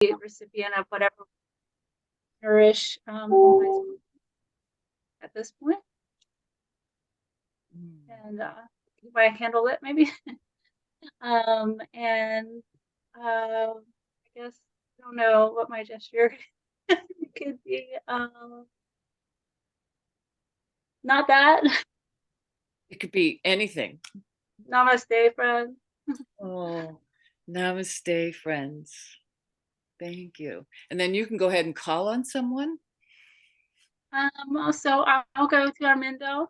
recipient of whatever nourish at this point. And if I handle it, maybe. And I guess I don't know what my gesture could be. Not that. It could be anything. Namaste, friend. Oh, namaste, friends. Thank you. And then you can go ahead and call on someone. So I'll go to Armindo.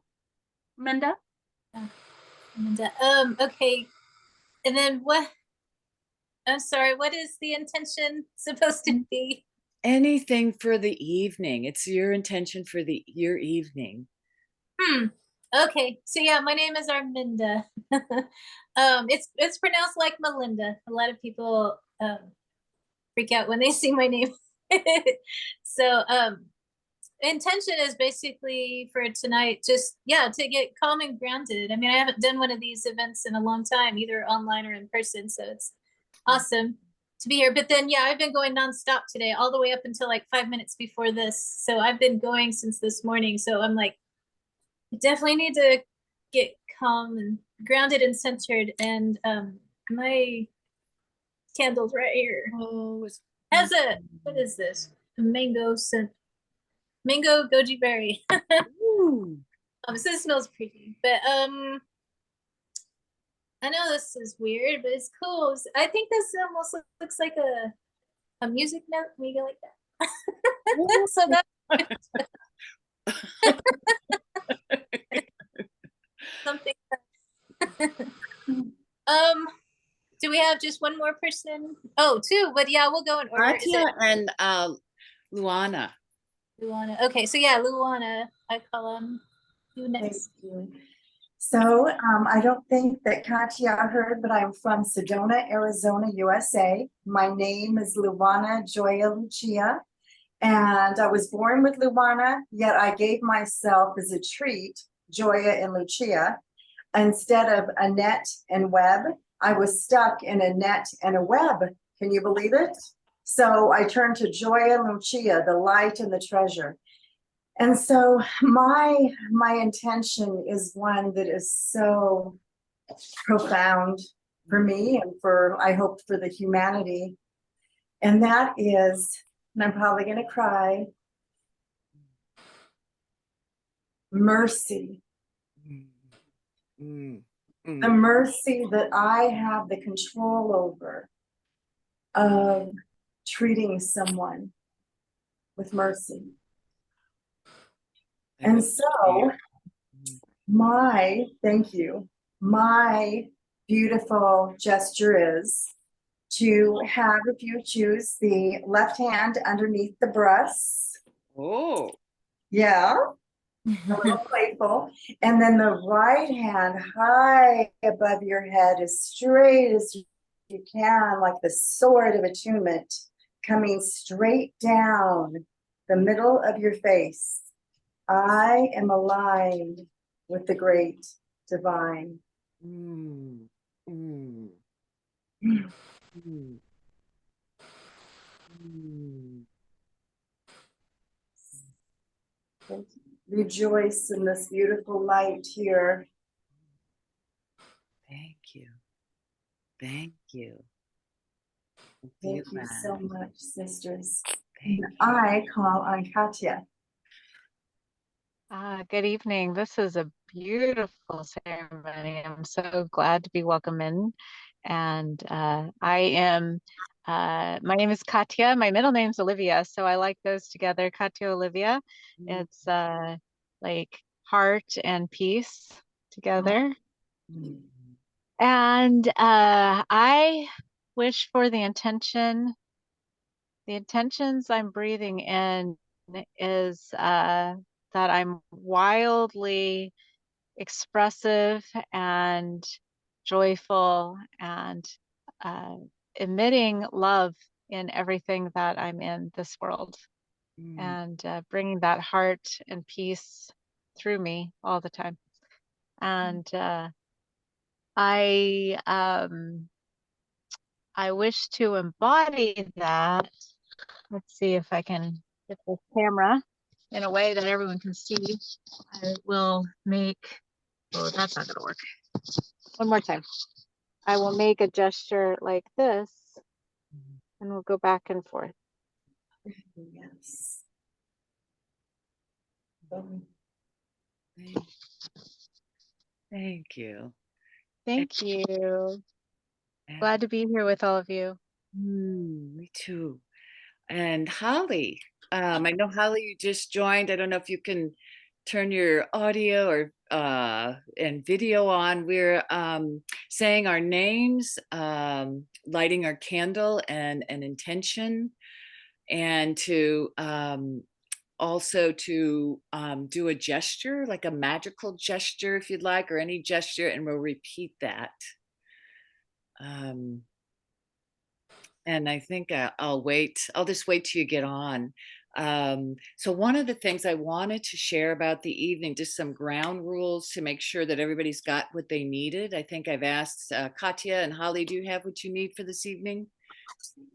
Minda. Okay. And then what? I'm sorry, what is the intention supposed to be? Anything for the evening. It's your intention for your evening. Okay. So yeah, my name is Arminda. It's pronounced like Melinda. A lot of people freak out when they see my name. So intention is basically for tonight, just to get calm and grounded. I mean, I haven't done one of these events in a long time, either online or in person, so it's awesome to be here. But then I've been going nonstop today, all the way up until like 5 minutes before this. So I've been going since this morning. So I'm like, I definitely need to get calm and grounded and centered. And my candle's right here. Oh, Has what is this? A mango scent. Mango goji berry. So it smells pretty, but I know this is weird, but it's cool. I think this almost looks like a music note. We go like that. So that's something. Do we have just one more person? Oh, two, but we'll go in order. Katya and Luana. Luana. Okay, so Luana, I call you next. Thank you. So I don't think that Katya heard, but I'm from Sedona, Arizona, USA. My name is Luana Joya Lucia, and I was born with Luana, yet I gave myself as a treat Joya and Lucia. Instead of a net and web, I was stuck in a net and a web. Can you believe it? So I turned to Joya and Lucia, the light and the treasure. And so my intention is one that is so profound for me and for, I hope, for the humanity. And that is, and I'm probably going to cry, mercy. The mercy that I have the control over of treating someone with mercy. And so thank you, my beautiful gesture is to have, if you choose, the left hand underneath the breasts. Oh. Yeah. A little playful. And then the right hand high above your head, as straight as you can, like the sword of attunement, coming straight down the middle of your face. I am aligned with the great divine. Rejoice in this beautiful light here. Thank you. Thank you. Thank you so much, sisters. Thank you. I call on Katya. Good evening. This is a beautiful ceremony. I'm so glad to be welcome in. And my name is Katya. My middle name's Olivia, so I like those together, Katya Olivia. It's like heart and peace together. And I wish for the intentions I'm breathing in is that I'm wildly expressive and joyful and emitting love in everything that I'm in this world, and bringing that heart and peace through me all the time. And I wish to embody that. Let's see if I can get the camera in a way that everyone can see. I will make, oh, that's not gonna work. One more time. I will make a gesture like this and we'll go back and forth. Yes. Thank you. Thank you. And- Glad to be here with all of you. Me too. And Holly, I know Holly, you just joined. I don't know if you can turn your audio or and video on. We're saying our names, lighting our candle and an intention, and to also to do a gesture, like a magical gesture, if you'd like, or any gesture, and we'll repeat that. And I think I'll wait. I'll just wait till you get on. So one of the things I wanted to share about the evening, just some ground rules to make sure that everybody's got what they needed. I think I've asked Katya and Holly, do you have what you need for this evening?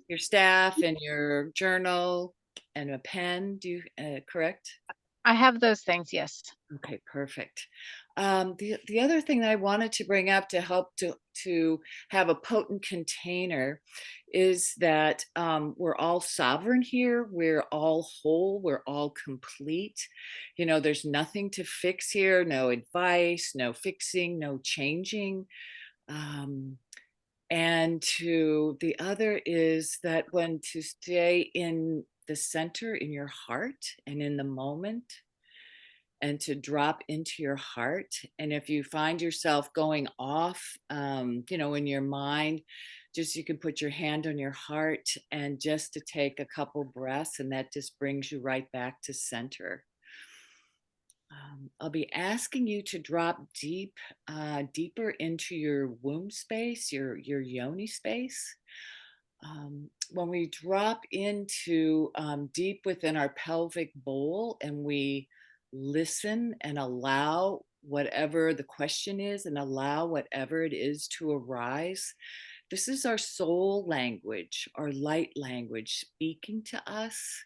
Your staff and your journal and a pen, do you, correct? I have those things, yes. Okay, perfect. The other thing that I wanted to bring up to help to have a potent container is that we're all sovereign here. We're all whole. We're all complete. You know, there's nothing to fix here. No advice, no fixing, no changing. And to the other is that when to stay in the center, in your heart and in the moment, and to drop into your heart. And if you find yourself going off, you know, in your mind, just you can put your hand on your heart and just to take a couple breaths, and that just brings you right back to center. I'll be asking you to drop deeper into your womb space, your yoni space. When we drop into deep within our pelvic bowl and we listen and allow whatever the question is and allow whatever it is to arise. This is our soul language, our light language speaking to us.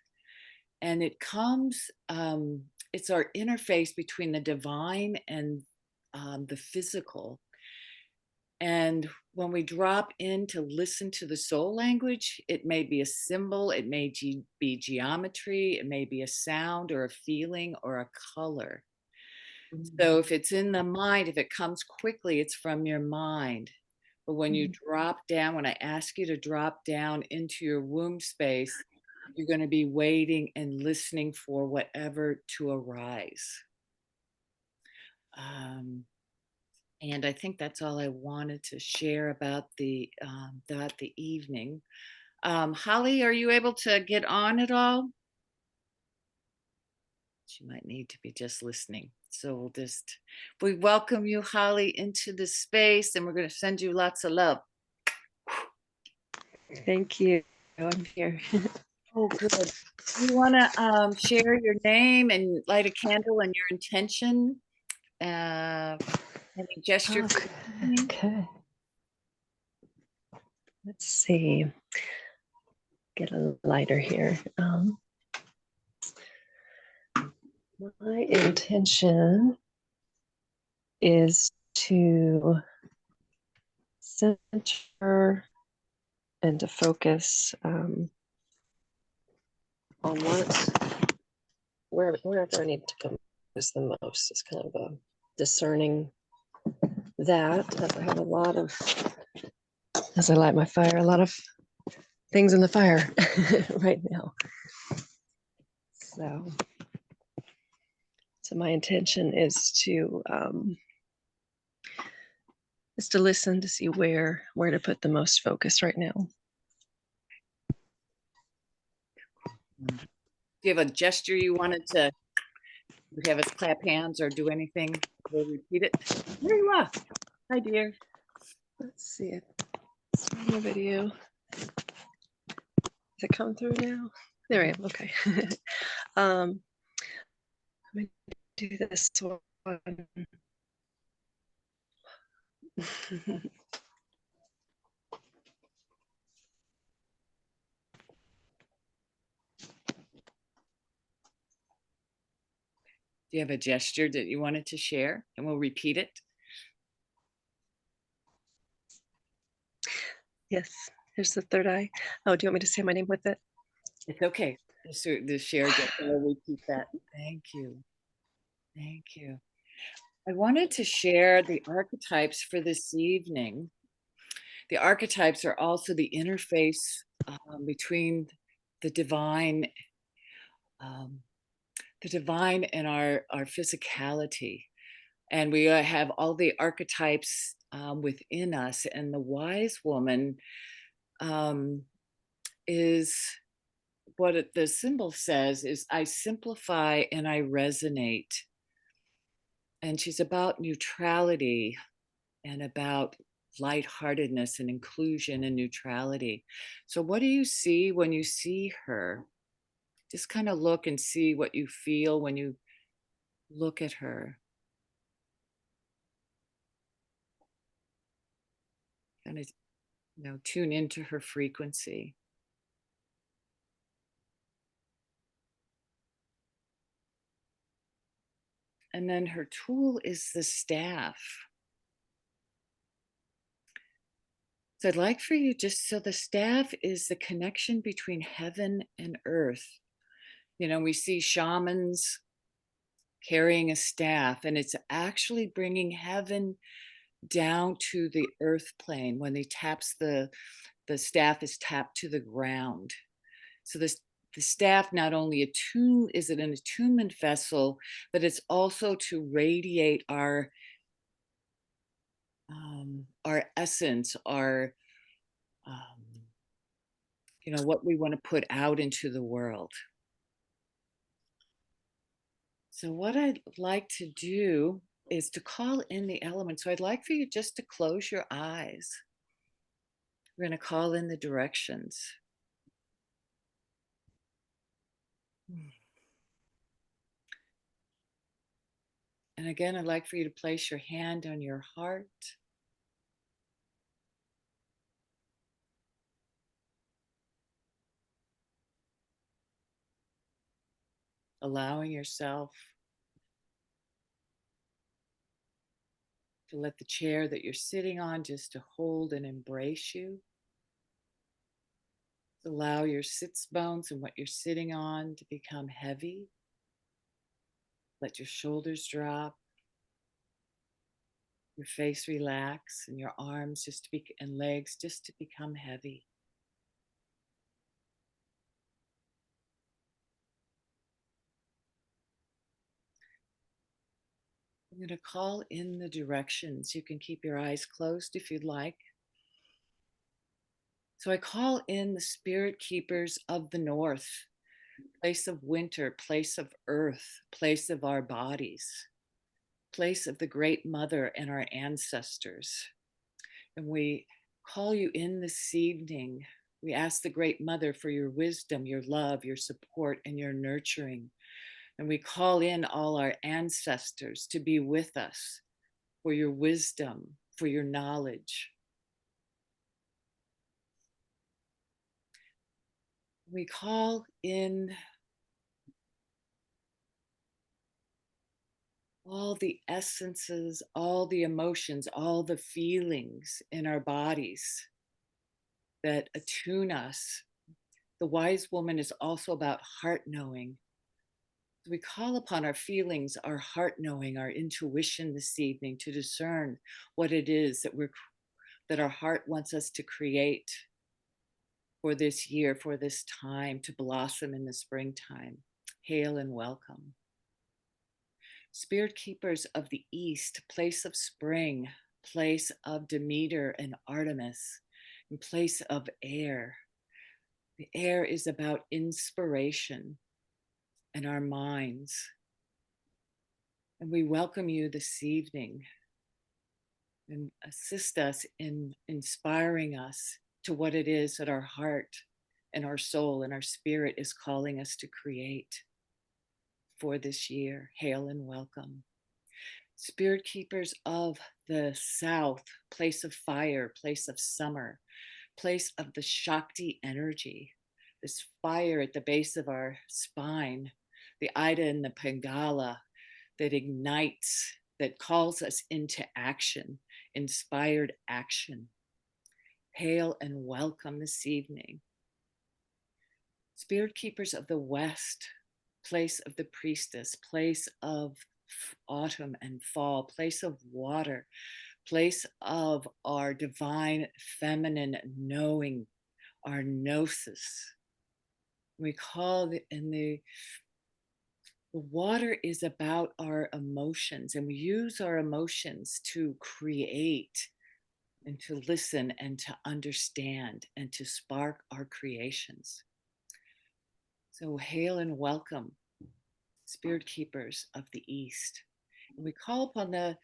And it comes, it's our interface between the divine and the physical. And when we drop in to listen to the soul language, it may be a symbol, it may be geometry, it may be a sound or a feeling or a color. So if it's in the mind, if it comes quickly, it's from your mind. But when you drop down, when I ask you to drop down into your womb space, you're going to be waiting and listening for whatever to arise. And I think that's all I wanted to share about the evening. Holly, are you able to get on at all? She might need to be just listening. So we welcome you, Holly, into the space, and we're going to send you lots of love. Thank you. I'm here. Oh, good. You want to share your name and light a candle and your intention? Any gesture? Okay. Let's see. Get a lighter here. My intention is to center and to focus on wherever I need to go is the most. It's kind of a discerning that as I have a lot of, as I light my fire, a lot of things in the fire right now. So my intention is to listen to see where to put the most focus right now. Do you have a gesture you wanted to have us clap hands or do anything? We'll repeat it. There you are. Hi, dear. Let's see it. It's on the video. Does it come through now? There I am. Okay. I'm gonna do this one. Do you have a gesture that you wanted to share? And we'll repeat it. Yes, here's the third eye. Oh, do you want me to say my name with it? It's okay. The share gesture, I'll repeat that. Thank you. Thank you. I wanted to share the archetypes for this evening. The archetypes are also the interface between the divine, um, and our physicality. And we have all the archetypes within us. And the wise woman is what the symbol says is, I simplify and I resonate. And she's about neutrality and about lightheartedness and inclusion and neutrality. So what do you see when you see her? Just kind of look and see what you feel when you look at her. Kind of, tune into her frequency. And then her tool is the staff. So I'd like for you so the staff is the connection between heaven and earth. We see shamans carrying a staff, and it's actually bringing heaven down to the earth plane when the staff is tapped to the ground. So the staff not only is it an attunement vessel, but it's also to radiate our essence, our what we want to put out into the world. So what I'd like to do is to call in the elements. So I'd like for you just to close your eyes. We're going to call in the directions. And again, I'd like for you to place your hand on your heart. Allowing yourself to let the chair that you're sitting on just to hold and embrace you. Allow your sits bones and what you're sitting on to become heavy. Let your shoulders drop, your face relax, and your arms and legs just to become heavy. I'm going to call in the directions. You can keep your eyes closed if you'd like. So I call in the spirit keepers of the north, place of winter, place of earth, place of our bodies, place of the great mother and our ancestors. And we call you in this evening. We ask the great mother for your wisdom, your love, your support, and your nurturing. And we call in all our ancestors to be with us for your wisdom, for your knowledge. We call in all the essences, all the emotions, all the feelings in our bodies that attune us. The wise woman is also about heart knowing. We call upon our feelings, our heart knowing, our intuition this evening to discern what it is that our heart wants us to create for this year, for this time, to blossom in the springtime. Hail and welcome. Spirit keepers of the East, place of spring, place of Demeter and Artemis, and place of air. The air is about inspiration and our minds. And we welcome you this evening and assist us in inspiring us to what it is that our heart and our soul and our spirit is calling us to create for this year. Hail and welcome. Spirit keepers of the South, place of fire, place of summer, place of the Shakti energy, this fire at the base of our spine, the Ida and the Pingala, that ignites, that calls us into action, inspired action. Hail and welcome this evening. Spirit keepers of the West, place of the priestess, place of autumn and fall, place of water, place of our divine feminine knowing, our gnosis. We call it in the water is about our emotions, and we use our emotions to create and to listen and to understand and to spark our creations. So hail and welcome, spirit keepers of the East. And we call upon the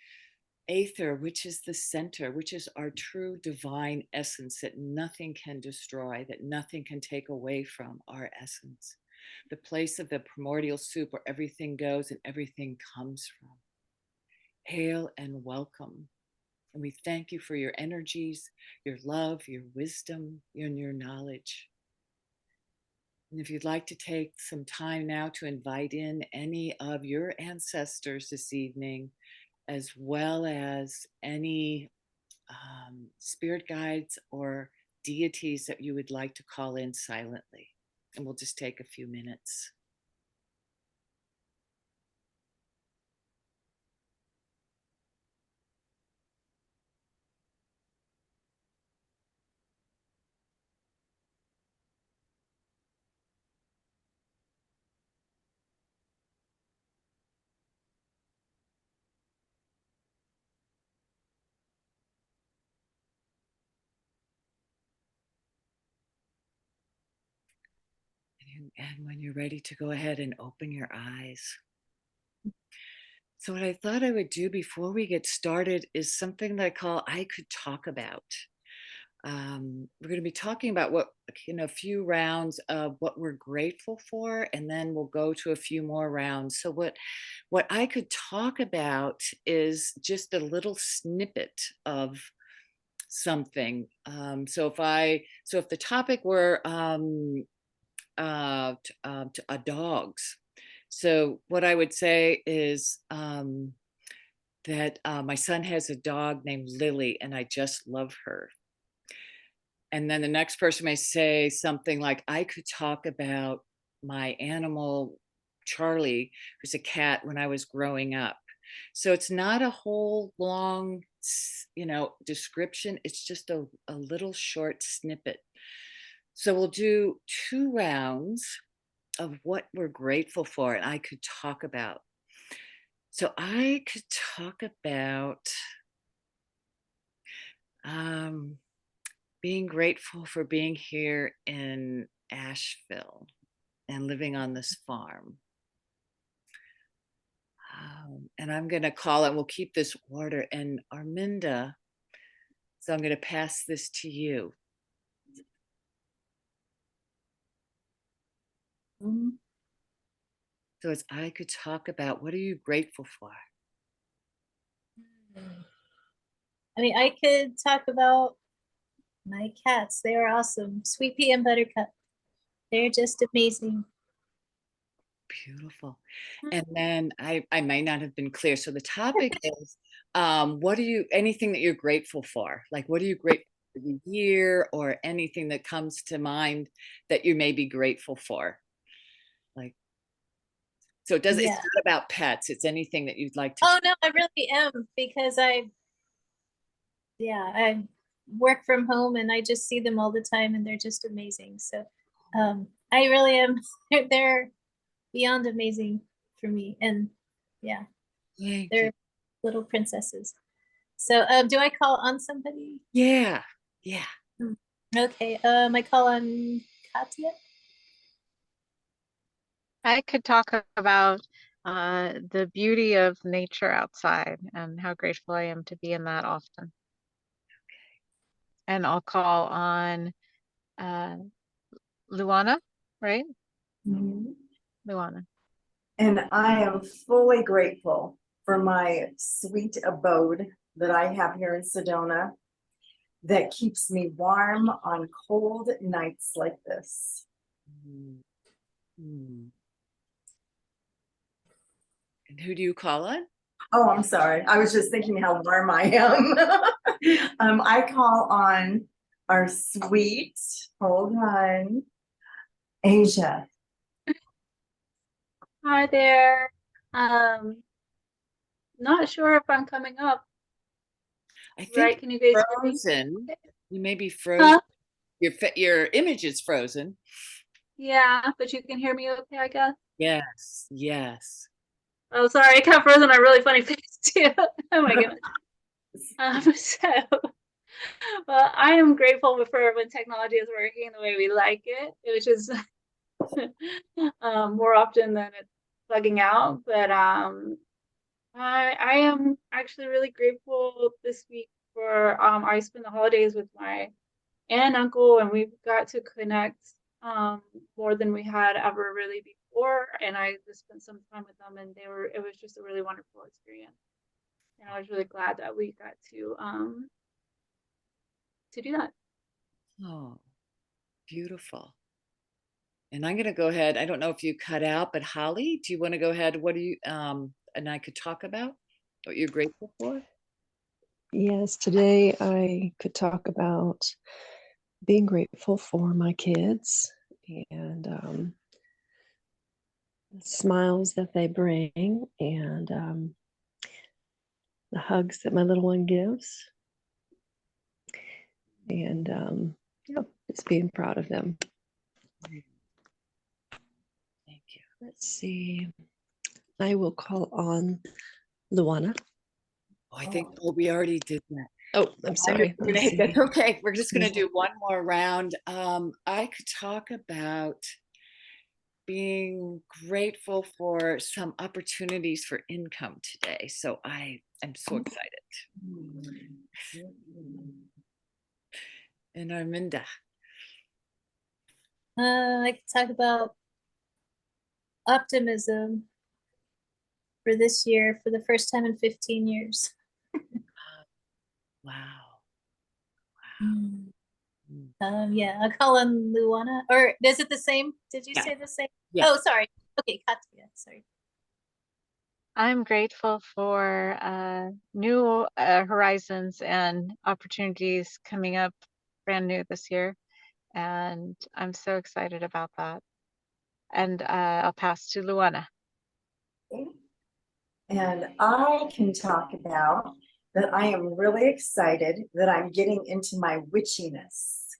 Aether, which is the center, which is our true divine essence that nothing can destroy, that nothing can take away from our essence. The place of the primordial soup where everything goes and everything comes from. Hail and welcome. And we thank you for your energies, your love, your wisdom, and your knowledge. And if you'd like to take some time now to invite in any of your ancestors this evening, as well as any spirit guides or deities that you would like to call in silently. And we'll just take a few minutes. And when you're ready to go ahead and open your eyes. So what I thought I would do before we get started is something that I call I Could Talk About. We're going to be talking about a few rounds of what we're grateful for, and then we'll go to a few more rounds. So what I could talk about is just a little snippet of something. So if the topic were dogs, so what I would say is that my son has a dog named Lily, and I just love her. And then the next person may say something like, I could talk about my animal, Charlie, who's a cat, when I was growing up. So it's not a whole long, description. It's just a little short snippet. So we'll do 2 rounds of what we're grateful for, and I could talk about. So I could talk about being grateful for being here in Asheville and living on this farm. And I'm going to call it, we'll keep this order, and Arminda, so I'm going to pass this to you. So as I could talk about, what are you grateful for? I mean, I could talk about my cats. They are awesome. Sweet Pea and Buttercup. They're just amazing. Beautiful. And then I might not have been clear. So the topic is, anything that you're grateful for? Like, what are you grateful for the year, or anything that comes to mind that you may be grateful for? Like, so it's Yeah. not about pets. It's anything that you'd like to. Oh no, I really am, because I work from home and I just see them all the time and they're just amazing. So I really am. They're beyond amazing for me. And yeah, Thank they're you. little princesses. So do I call on somebody? Yeah. Okay, I call on Katya. I could talk about the beauty of nature outside and how grateful I am to be in that often. And I'll call on Luana, right? Mhm. Luana. And I am fully grateful for my sweet abode that I have here in Sedona that keeps me warm on cold nights like this. Mm. And Who do you call on? Oh, I'm sorry. I was just thinking how warm I am. I call on our sweet, hold on, Asia. Hi there. Not sure if I'm coming up, I think right? Can you guys hear me? frozen. You may be frozen. Huh? Your image is frozen. Yeah, but you can hear me okay, I guess. Yes, yes. Oh, sorry, I got frozen on a really funny face too. Oh my goodness. So, well, I am grateful for when technology is working the way we like it, which is more often than it's bugging out. But I am actually really grateful this week for I spent the holidays with my aunt and uncle, and we got to connect more than we had ever really before. And I just spent some time with them, and it was just a really wonderful experience. And I was really glad that we got to do that. Oh, beautiful. And I'm going to go ahead. I don't know if you cut out, but Holly, do you want to go ahead? What do you, and I could talk about what you're grateful for? Yes, today I could talk about being grateful for my kids and the smiles that they bring and the hugs that my little one gives. And yeah, just being proud of them. Thank you. Let's see. I will call on Luana. Oh, I think we already did that. Oh, I'm sorry. We're gonna hit that. Okay, we're just gonna do one more round. I could talk about being grateful for some opportunities for income today. So I am so excited. And Arminda. I could talk about optimism for this year for the first time in 15 years. Wow. Yeah, I'll call on Luana. Or is it the same? Did you Yeah. say the same? Yeah. Oh, sorry. Okay, Katya, sorry. I'm grateful for new horizons and opportunities coming up brand new this year. And I'm so excited about that. And I'll pass to Luana. And I can talk about that I am really excited that I'm getting into my witchiness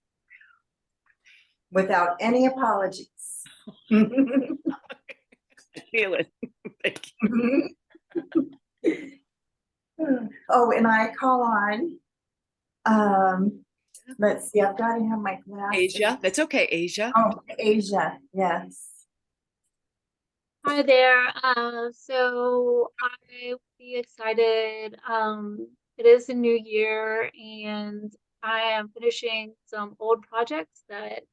without any apologies. I feel it. Thank you. Oh, and I call on, let's see, I've got to have my glasses. Asia. That's okay, Asia. Oh, Asia, yes. Hi there. So I would be excited. It is a new year, and I am finishing some old projects that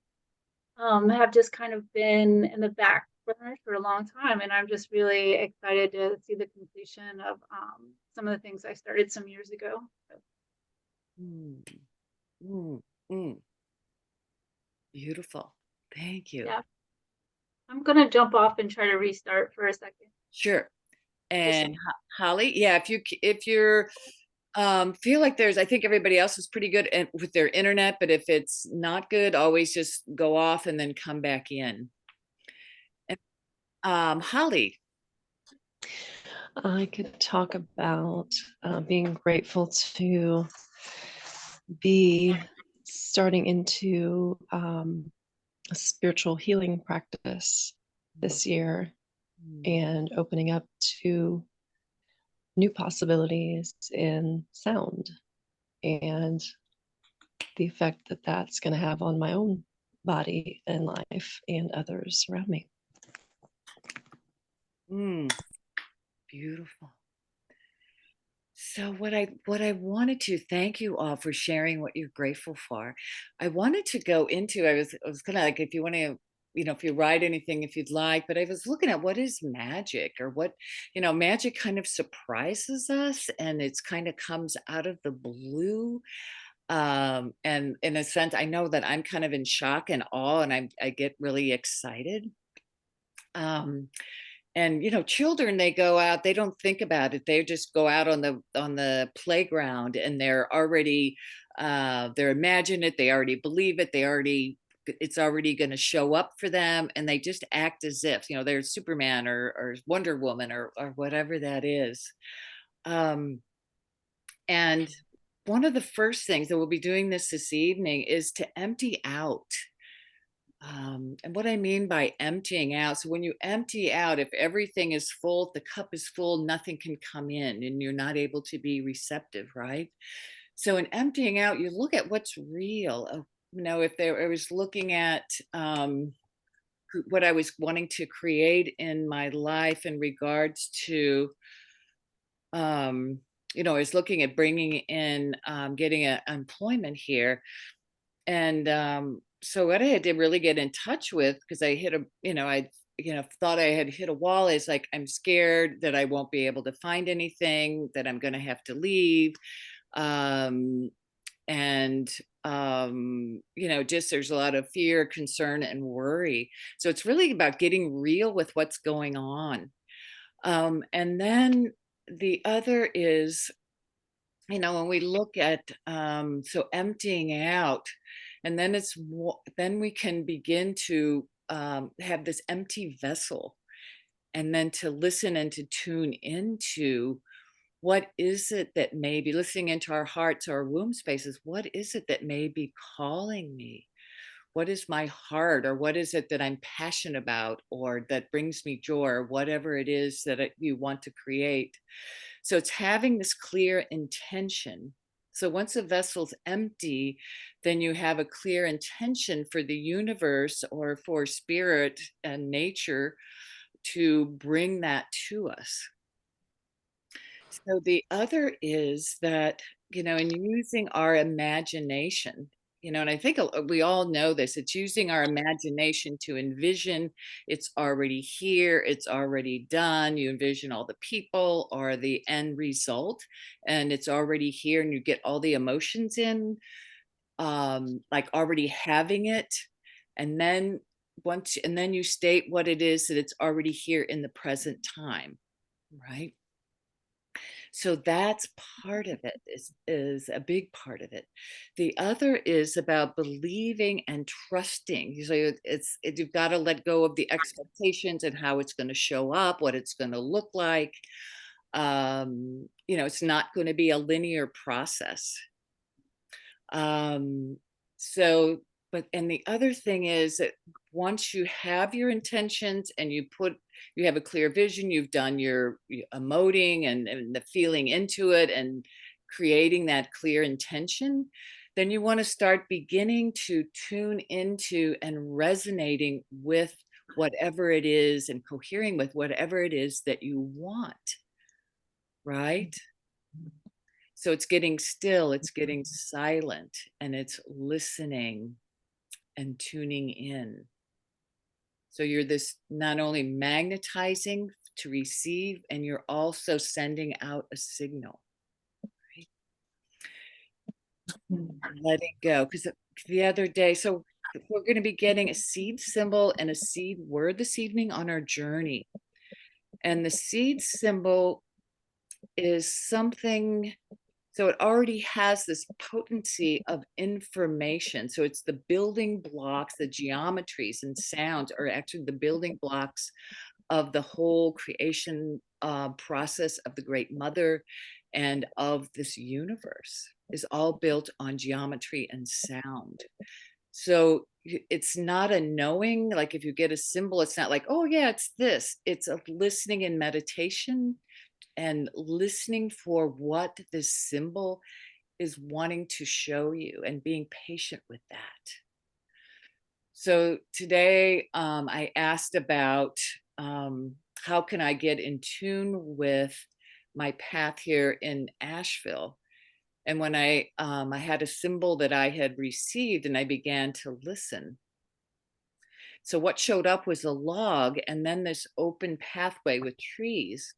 have just kind of been in the back burner for a long time, and I'm just really excited to see the completion of some of the things I started some years ago. Mm, mm, mm. Beautiful. Thank you. Yeah, I'm gonna jump off and try to restart for a second. Sure. And Holly, yeah, if you're feel like there's, I think everybody else is pretty good with their internet, but if it's not good, always just go off and then come back in. And Holly. I could talk about being grateful to be starting into a spiritual healing practice this year and opening up to new possibilities in sound and the effect that that's going to have on my own body and life and others around me. Beautiful. So what I wanted to thank you all for sharing what you're grateful for. I wanted to go into, I was kind of like, if you want to, if you write anything, if you'd like, but I was looking at what is magic, or what, magic kind of surprises us, and it's kind of comes out of the blue. And in a sense, I know that I'm kind of in shock and awe, and I get really excited. And children, they go out, they don't think about it, they just go out on the playground, and they're already they're imagine it, they already believe it, it's already going to show up for them, and they just act as if they're Superman or Wonder Woman or whatever that is. And one of the first things that we'll be doing this evening is to empty out. And what I mean by emptying out, so when you empty out, if everything is full, if the cup is full, nothing can come in and you're not able to be receptive, right? So in emptying out, you look at what's real. If I was looking at what I was wanting to create in my life in regards to, I was looking at bringing in, getting an employment here. And so what I had to really get in touch with, because I hit thought I had hit a wall, is like, I'm scared that I won't be able to find anything, that I'm going to have to leave. And just there's a lot of fear, concern, and worry. So it's really about getting real with what's going on. And then the other is, when we look at so emptying out, and then then we can begin to have this empty vessel, and then to listen and to tune into what is it that may be, listening into our hearts, our womb spaces. What is it that may be calling me? What is my heart, or what is it that I'm passionate about, or that brings me joy, or whatever it is that you want to create? So it's having this clear intention. So once a vessel's empty, then you have a clear intention for the universe or for spirit and nature to bring that to us. So the other is that, in using our imagination, and I think we all know this, it's using our imagination to envision it's already here, it's already done. You envision all the people or the end result, and it's already here, and you get all the emotions in, like already having it. And then you state what it is, that it's already here in the present time, right? So that's part of it, is a big part of it. The other is about believing and trusting. So you've got to let go of the expectations and how it's going to show up, what it's going to look like. It's not going to be a linear process. So, and the other thing is that once you have your intentions and you have a clear vision, you've done your emoting and the feeling into it and creating that clear intention, then you want to start beginning to tune into and resonating with whatever it is, and cohering with whatever it is that you want, right? So it's getting still, it's getting silent, and it's listening and tuning in. So you're this not only magnetizing to receive, and you're also sending out a signal. Right? Letting go. Because the other day, so we're going to be getting a seed symbol and a seed word this evening on our journey. And the seed symbol is something, so it already has this potency of information. So it's the building blocks, the geometries and sounds are actually the building blocks of the whole creation process of the Great Mother and of this universe, is all built on geometry and sound. So it's not a knowing, like if you get a symbol, it's not like, oh yeah, it's this. It's a listening and meditation, and listening for what this symbol is wanting to show you, and being patient with that. So today I asked about how can I get in tune with my path here in Asheville. And when I had a symbol that I had received, and I began to listen. So what showed up was a log, and then this open pathway with trees.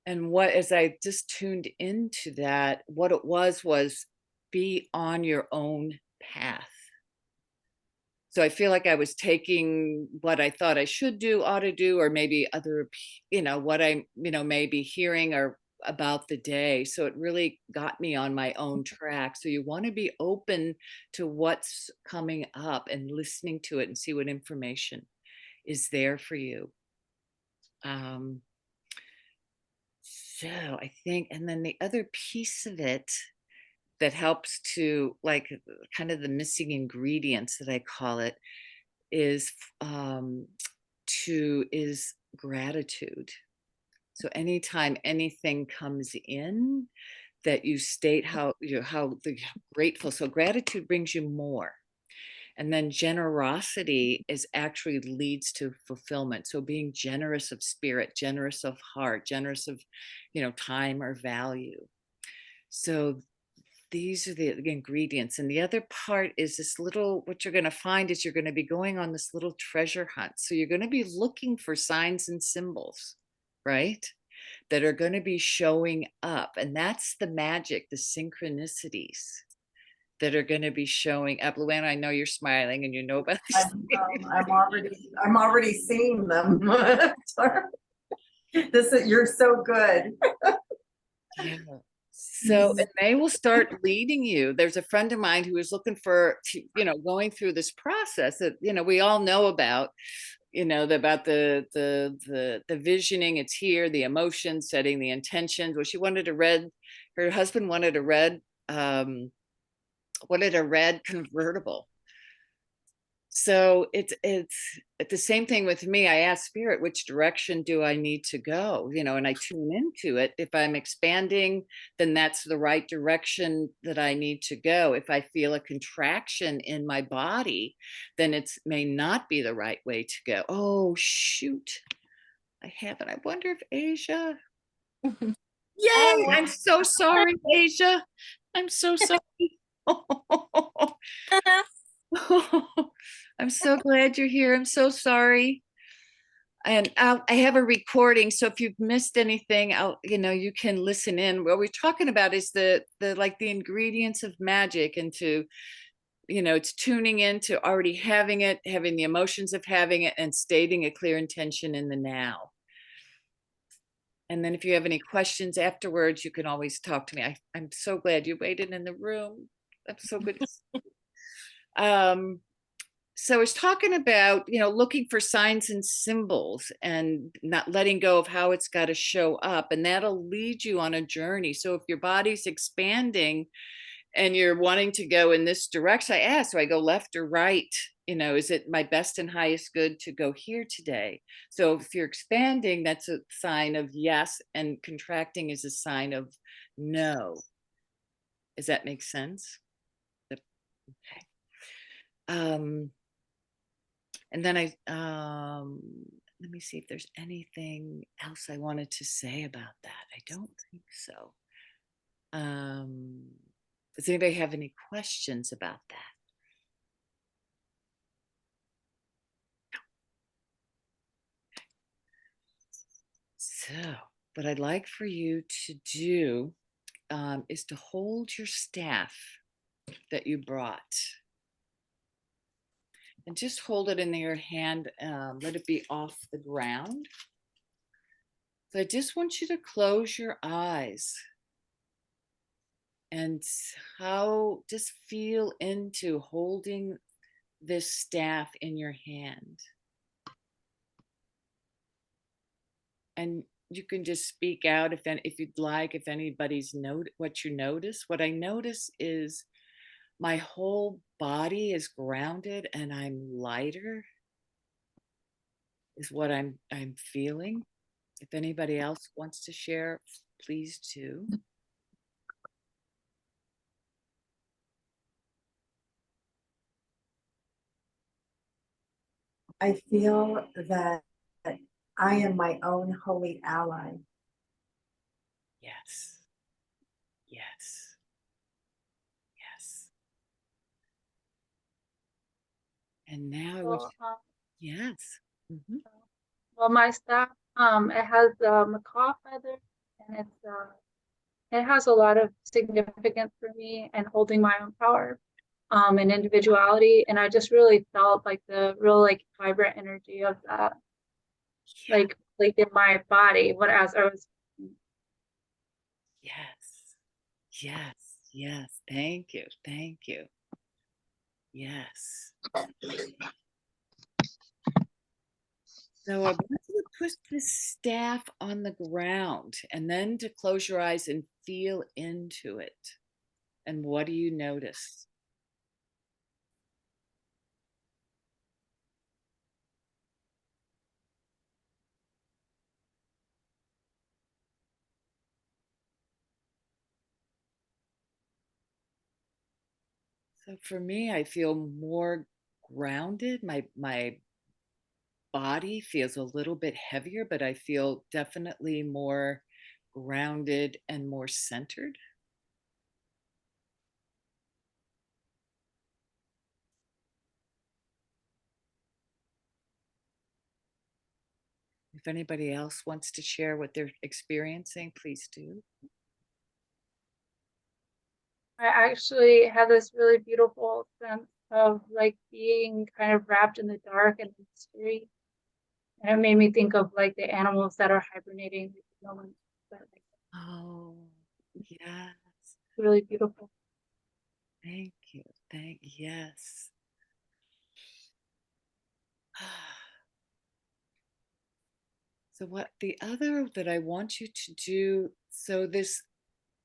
And as I just tuned into that, what it was be on your own path. So I feel like I was taking what I thought I should do, ought to do, or maybe other, what I, maybe hearing or about the day. So it really got me on my own track. So you want to be open to what's coming up and listening to it and see what information is there for you. Um, so I think, and then the other piece of it that helps to like kind of the missing ingredients that I call it is is gratitude. So anytime anything comes in, that you state how grateful. So gratitude brings you more. And then generosity is actually leads to fulfillment. So being generous of spirit, generous of heart, generous of, time or value. So these are the ingredients. And the other part is this little, what you're going to find is you're going to be going on this little treasure hunt. So you're going to be looking for signs and symbols, right? That are going to be showing up. And that's the magic, the synchronicities that are going to be showing up. Luana, I know you're smiling and you know about this. I'm already seeing them. You're so good. Yeah. So, and they will start leading you. There's a friend of mine who is looking for, going through this process that, we all know about, about the visioning. It's here, the emotions, setting the intentions. Well, her husband wanted a red convertible. So it's the same thing with me. I ask spirit, which direction do I need to go? And I tune into it. If I'm expanding, then that's the right direction that I need to go. If I feel a contraction in my body, then it may not be the right way to go. Oh, shoot. I haven't. I wonder if Asia. Yay! I'm so sorry, Asia. I'm so sorry. I'm so glad you're here. I'm so sorry. And I have a recording, so if you've missed anything, you can listen in. What we're talking about is the ingredients of magic, and it's tuning into already having it, having the emotions of having it, and stating a clear intention in the now. And then if you have any questions afterwards, you can always talk to me. I'm so glad you waited in the room. That's so good. So I was talking about, looking for signs and symbols and not letting go of how it's got to show up. And that'll lead you on a journey. So if your body's expanding and you're wanting to go in this direction, I ask, do I go left or right? Is it my best and highest good to go here today? So if you're expanding, that's a sign of yes. And contracting is a sign of no. Does that make sense? Okay. And then let me see if there's anything else I wanted to say about that. I don't think so. Does anybody have any questions about that? So, what I'd like for you to do is to hold your staff that you brought. And just hold it in your hand, let it be off the ground. So I just want you to close your eyes and just feel into holding this staff in your hand. And you can just speak out if you'd like, if anybody's what you notice. What I notice is my whole body is grounded and I'm lighter, is what I'm feeling. If anybody else wants to share, please do. I feel that I am my own holy ally. Yes. Yes. Yes. And now, So, yes. Mm-hmm. well, my staff, it has the macaw feather, and it has a lot of significance for me and holding my own power. and individuality. And I just really felt like the real like vibrant energy of that, Yeah. like in my body, what as I was. Yes. Yes. Yes. Thank you. Thank you. Yes. So I want you to put the staff on the ground and then to close your eyes and feel into it. And what do you notice? So for me, I feel more grounded. My body feels a little bit heavier, but I feel definitely more grounded and more centered. If anybody else wants to share what they're experiencing, please do. I actually had this really beautiful sense of like being kind of wrapped in the dark and mystery. And it made me think of like the animals that are hibernating, like, no one, but like Oh, yes. really beautiful. Thank you. Yes. So what the other that I want you to do, so this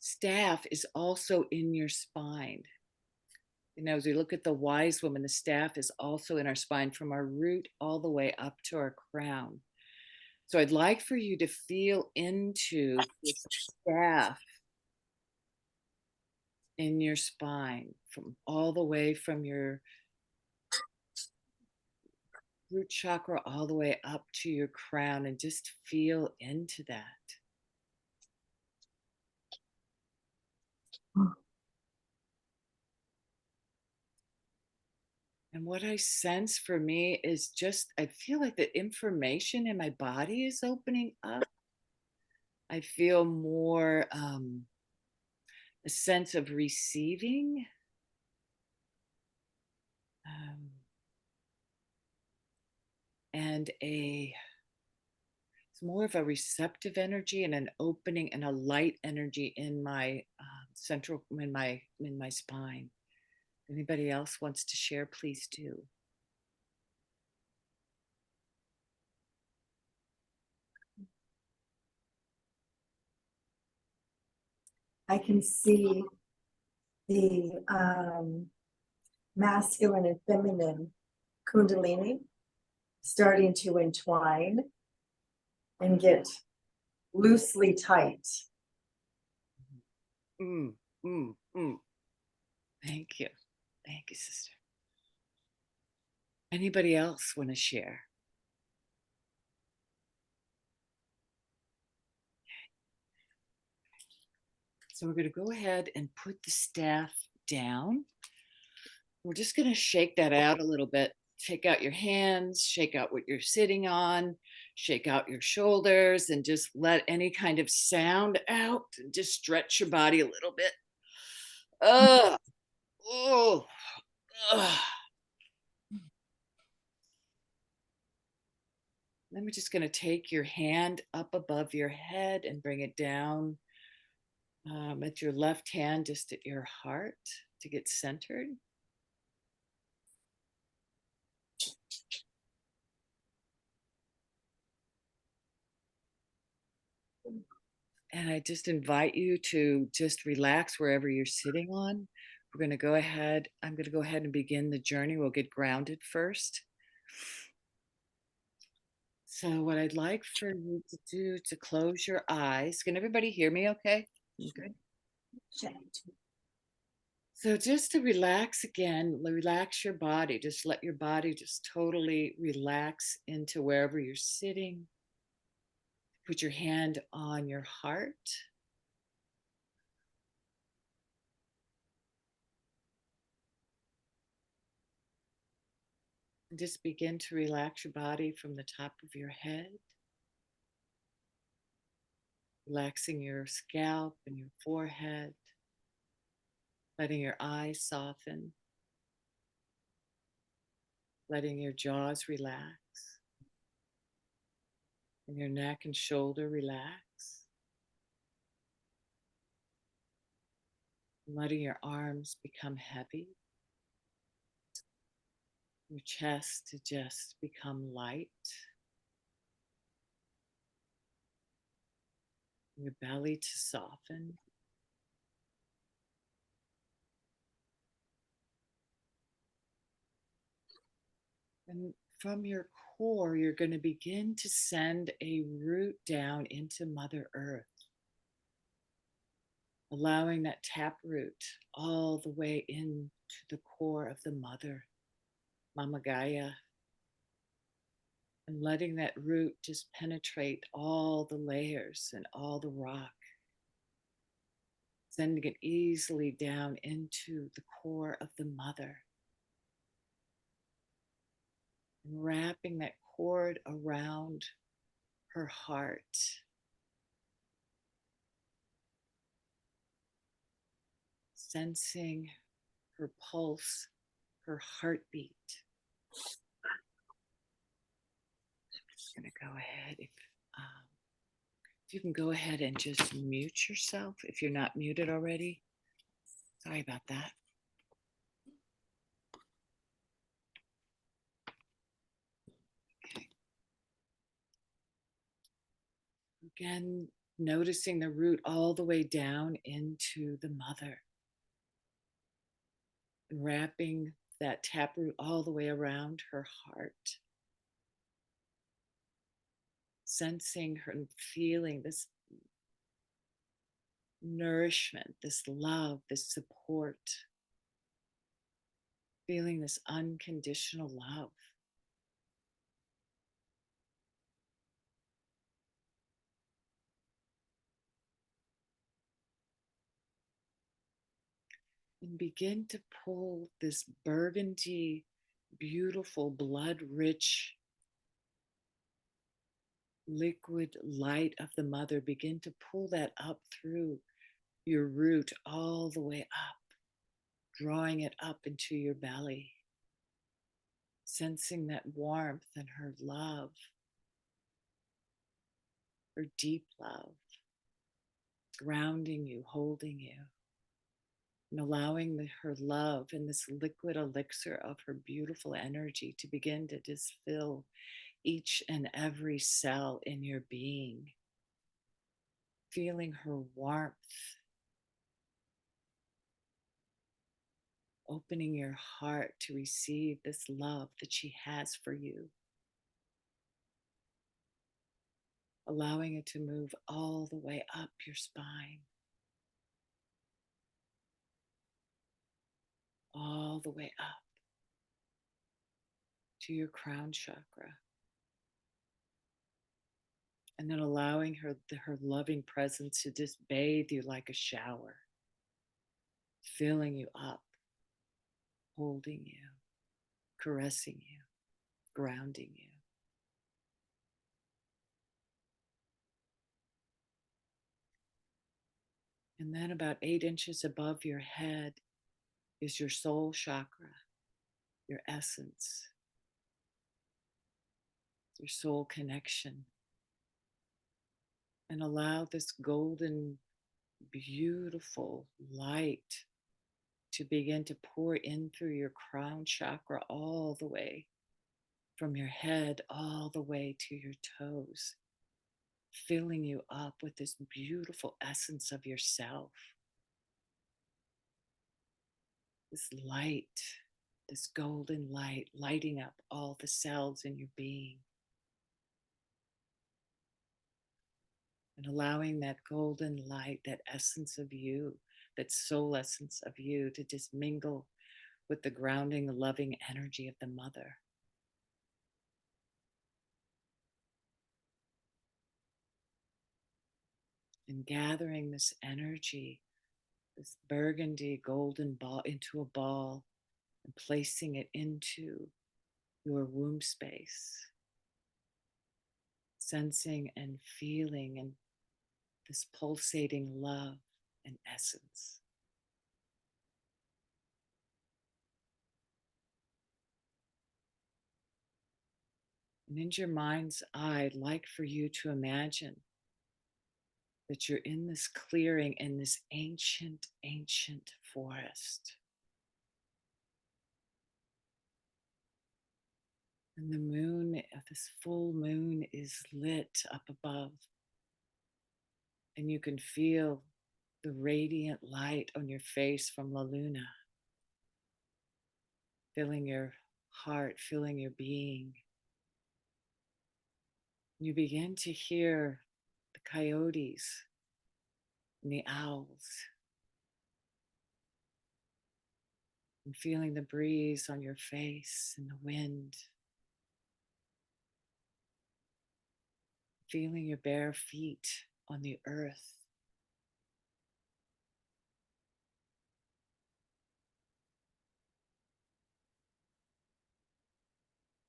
staff is also in your spine. You know, as we look at the wise woman, the staff is also in our spine from our root all the way up to our crown. So I'd like for you to feel into this staff in your spine from all the way from your root chakra all the way up to your crown and just feel into that. And what I sense for me is just, I feel like the information in my body is opening up. I feel more a sense of receiving. Um, and it's more of a receptive energy and an opening and a light energy in my central, in my spine. Anybody else wants to share, please do. I can see the masculine and feminine kundalini starting to entwine and get loosely tight. Mm, mm, mm. Thank you. Thank you, sister. Anybody else want to share? So we're going to go ahead and put the staff down. We're just going to shake that out a little bit. Shake out your hands, shake out what you're sitting on, shake out your shoulders, and just let any kind of sound out. And just stretch your body a little bit. Oh, oh, oh. Then we're just going to take your hand up above your head and bring it down at your left hand, just at your heart to get centered. And I just invite you to just relax wherever you're sitting on. We're going to go ahead. I'm going to go ahead and begin the journey. We'll get grounded first. So what I'd like for you to do to close your eyes. Can everybody hear me okay? Good. So just to relax again, relax your body. Just let your body just totally relax into wherever you're sitting. Put your hand on your heart. And just begin to relax your body from the top of your head, relaxing your scalp and your forehead, letting your eyes soften. letting your jaws relax and your neck and shoulder relax. Letting your arms become heavy, your chest to just become light, your belly to soften. And from your core, you're going to begin to send a root down into Mother Earth, allowing that taproot all the way into the core of the mother, Mama Gaia, and letting that root just penetrate all the layers and all the rock, sending it easily down into the core of the mother, and wrapping that cord around her heart. Sensing her pulse, her heartbeat. I'm just going to go ahead. If you can go ahead and just mute yourself if you're not muted already. Sorry about that. Okay. Again, noticing the root all the way down into the mother. And wrapping that taproot all the way around her heart. Sensing her and feeling this nourishment, this love, this support. Feeling this unconditional love. And begin to pull this burgundy, beautiful, blood-rich liquid light of the mother. Begin to pull that up through your root all the way up, drawing it up into your belly, sensing that warmth and her love, her deep love, grounding you, holding you. And allowing her love and this liquid elixir of her beautiful energy to begin to just fill each and every cell in your being. Feeling her warmth. Opening your heart to receive this love that she has for you. Allowing it to move all the way up your spine. All the way up to your crown chakra. And then allowing her loving presence to just bathe you like a shower, filling you up, holding you, caressing you, grounding you. And then about 8 inches above your head is your soul chakra, your essence, your soul connection. And allow this golden, beautiful light to begin to pour in through your crown chakra all the way, from your head all the way to your toes, filling you up with this beautiful essence of yourself. This light, this golden light, lighting up all the cells in your being. And allowing that golden light, that essence of you, that soul essence of you to just mingle with the grounding, loving energy of the mother. And gathering this energy, this burgundy golden ball, into a ball and placing it into your womb space. Sensing and feeling and this pulsating love and essence. And in your mind's eye, I'd like for you to imagine that you're in this clearing in this ancient, ancient forest. And the moon, this full moon is lit up above. And you can feel the radiant light on your face from La Luna, filling your heart, filling your being. You begin to hear the coyotes and the owls, and feeling the breeze on your face and the wind, feeling your bare feet on the earth.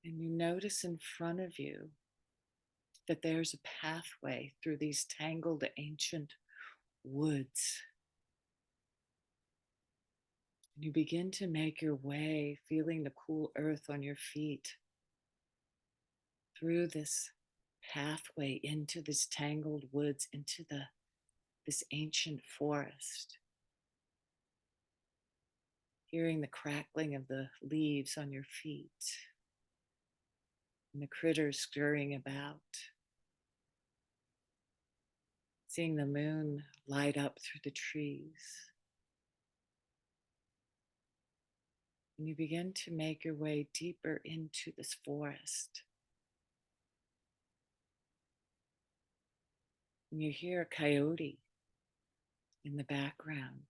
And you notice in front of you that there's a pathway through these tangled ancient woods. And you begin to make your way, feeling the cool earth on your feet, through this pathway into this tangled woods, into this ancient forest. Hearing the crackling of the leaves on your feet and the critters scurrying about. Seeing the moon light up through the trees. And you begin to make your way deeper into this forest. And you hear a coyote in the background.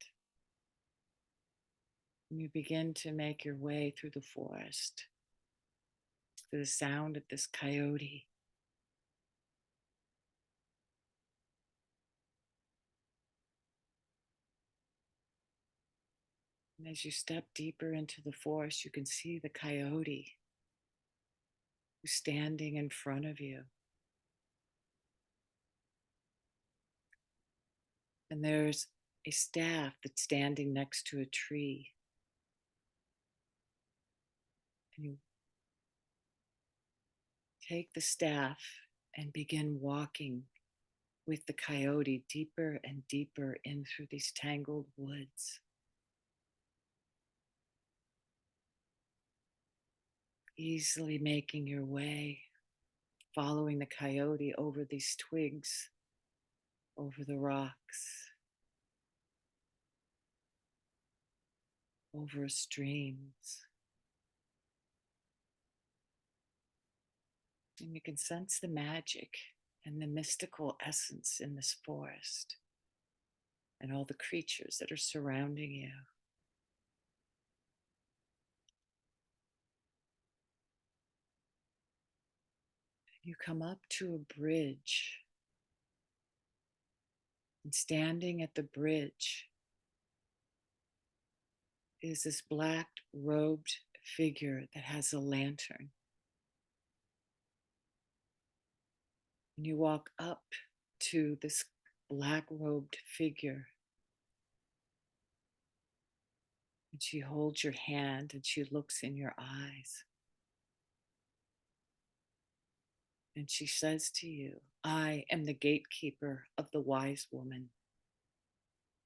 And you begin to make your way through the forest, to the sound of this coyote. And as you step deeper into the forest, you can see the coyote who's standing in front of you. And there's a staff that's standing next to a tree. And you take the staff and begin walking with the coyote deeper and deeper in through these tangled woods. Easily making your way, following the coyote over these twigs, over the rocks, over streams. And you can sense the magic and the mystical essence in this forest and all the creatures that are surrounding you. You come up to a bridge, and standing at the bridge is this black robed figure that has a lantern. And you walk up to this black robed figure, and she holds your hand and she looks in your eyes. And she says to you, I am the gatekeeper of the wise woman.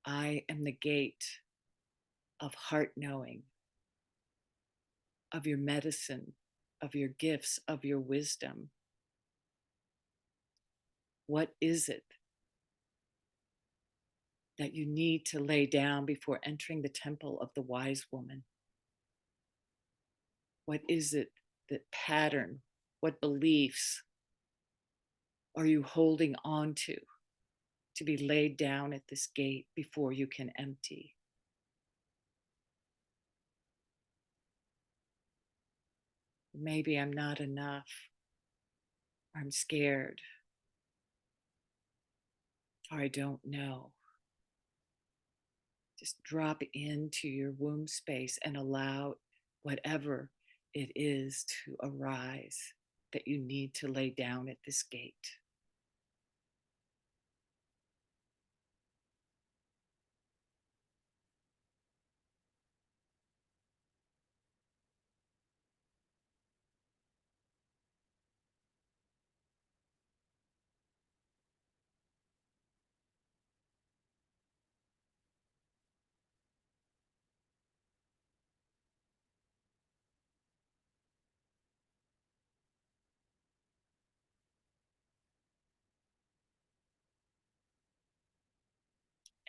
I am the gate of heart knowing, of your medicine, of your gifts, of your wisdom. What is it that you need to lay down before entering the temple of the wise woman? What is it, that pattern? What beliefs are you holding on to be laid down at this gate before you can empty? Maybe I'm not enough. I'm scared. Or I don't know. Just drop into your womb space and allow whatever it is to arise that you need to lay down at this gate.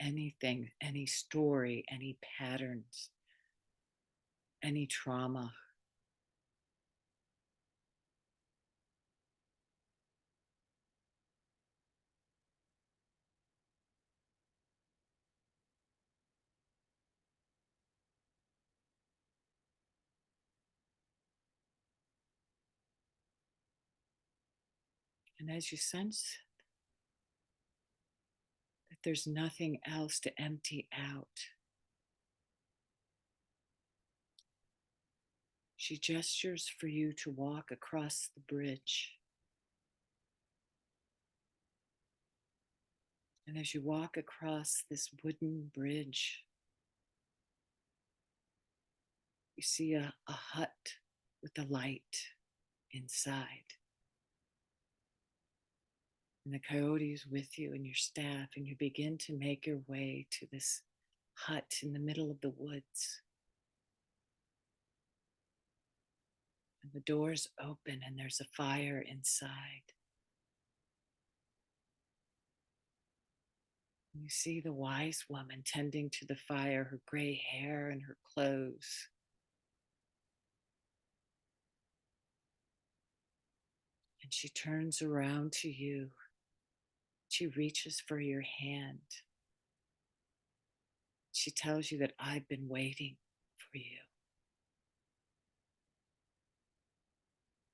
anything, any story, any patterns, any trauma. And as you sense that there's nothing else to empty out, she gestures for you to walk across the bridge. And as you walk across this wooden bridge, you see a hut with a light inside. And the coyote is with you and your staff, and you begin to make your way to this hut in the middle of the woods. And the doors open and there's a fire inside. And you see the wise woman tending to the fire, her gray hair and her clothes. And she turns around to you. She reaches for your hand. She tells you that I've been waiting for you.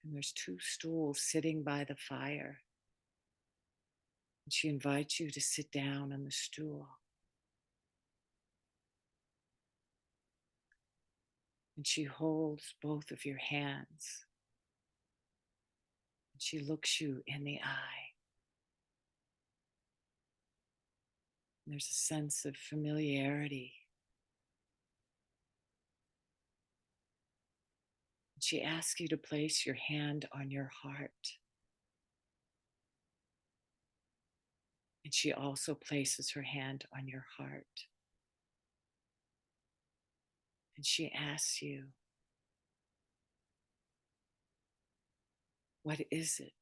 And there's 2 stools sitting by the fire. And she invites you to sit down on the stool. And she holds both of your hands. And she looks you in the eye. And there's a sense of familiarity. And she asks you to place your hand on your heart. And she also places her hand on your heart. And she asks you, what is it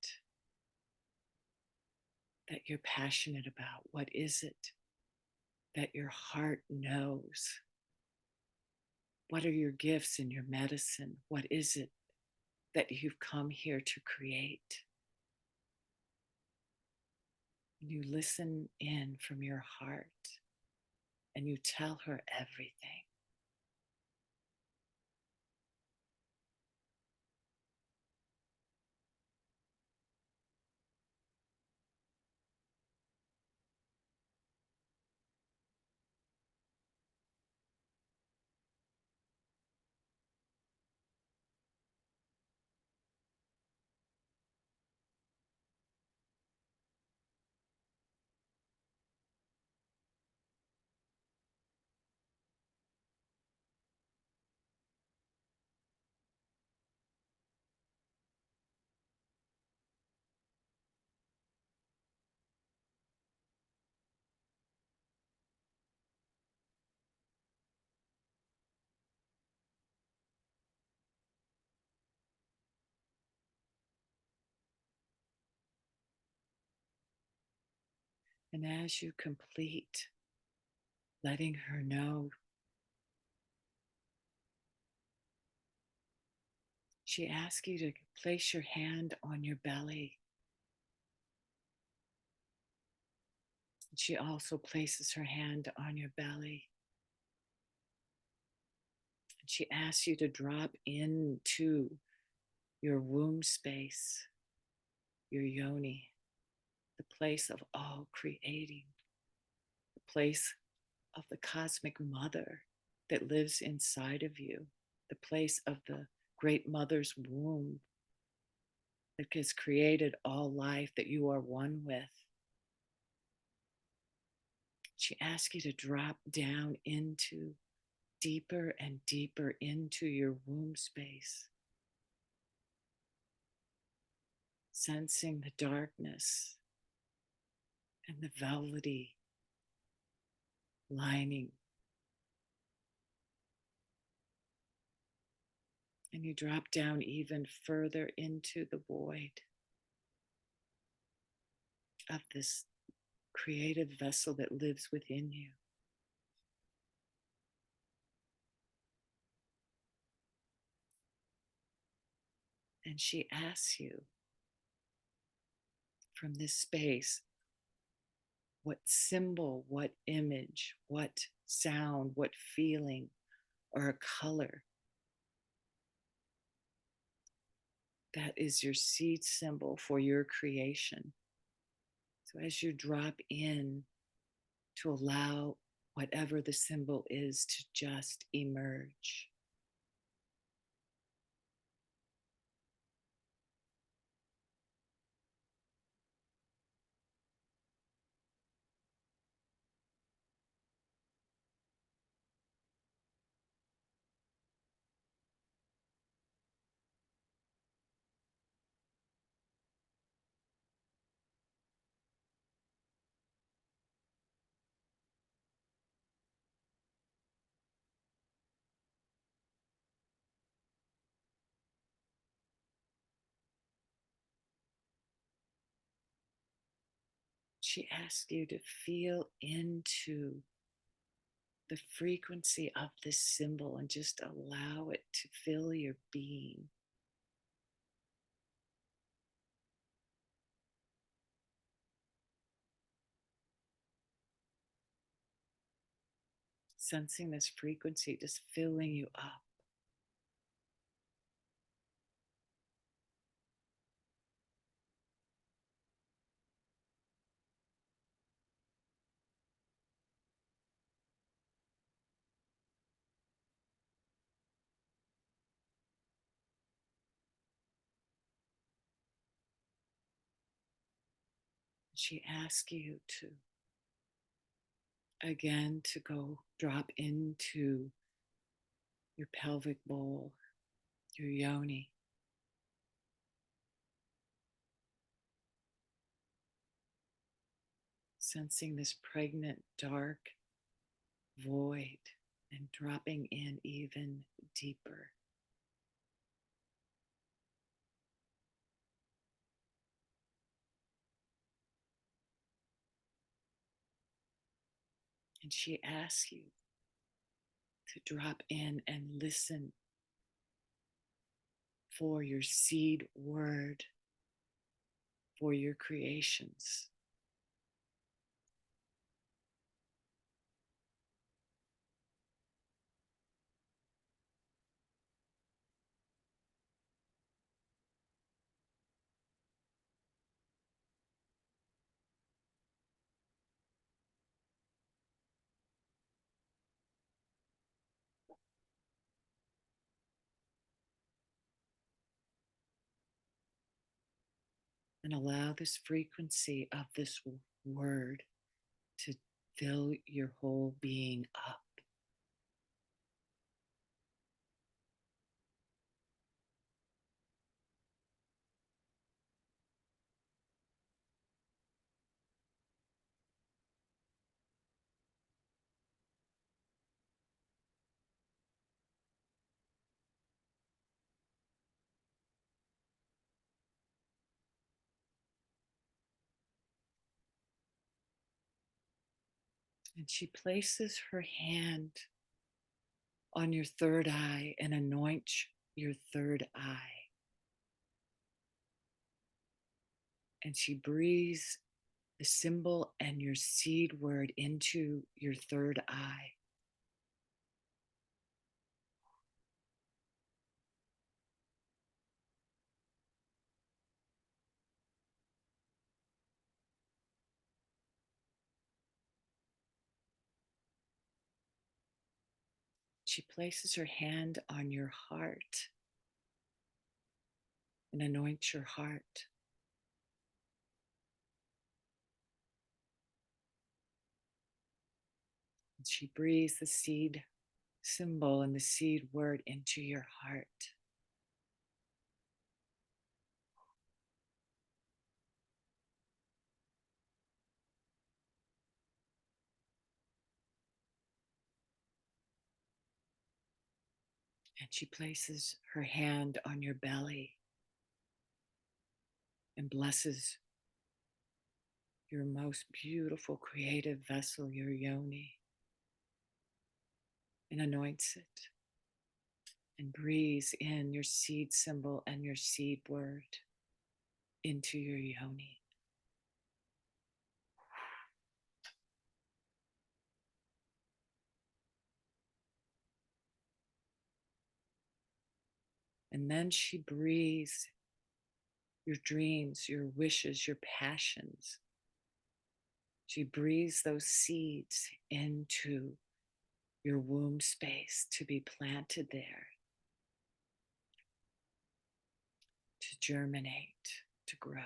that you're passionate about? What is it that your heart knows? What are your gifts and your medicine? What is it that you've come here to create? You listen in from your heart and you tell her everything. And as you complete letting her know, she asks you to place your hand on your belly. And she also places her hand on your belly. And she asks you to drop into your womb space, your yoni, the place of all creating, the place of the cosmic mother that lives inside of you, the place of the great mother's womb that has created all life that you are one with. She asks you to drop down into deeper and deeper into your womb space, sensing the darkness and the velvety lining. And you drop down even further into the void of this creative vessel that lives within you. And she asks you from this space, what symbol, what image, what sound, what feeling, or a color that is your seed symbol for your creation. So as you drop in, to allow whatever the symbol is to just emerge. She asks you to feel into the frequency of this symbol and just allow it to fill your being. Sensing this frequency just filling you up. She asks you to, again, to go drop into your pelvic bowl, your yoni. Sensing this pregnant, dark void and dropping in even deeper. And she asks you to drop in and listen for your seed word for your creations. And allow this frequency of this word to fill your whole being up. And she places her hand on your third eye and anoints your third eye. And she breathes the symbol and your seed word into your third eye. She places her hand on your heart and anoints your heart. And she breathes the seed symbol and the seed word into your heart. And she places her hand on your belly and blesses your most beautiful creative vessel, your yoni, and anoints it and breathes in your seed symbol and your seed word into your yoni. And then she breathes your dreams, your wishes, your passions. She breathes those seeds into your womb space to be planted there, to germinate, to grow.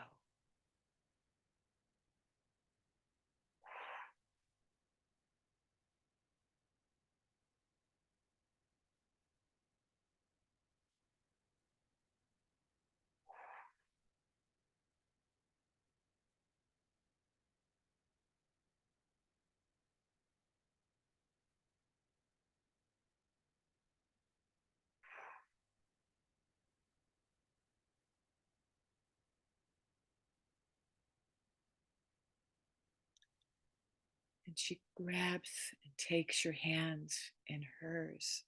And she grabs and takes your hands in hers.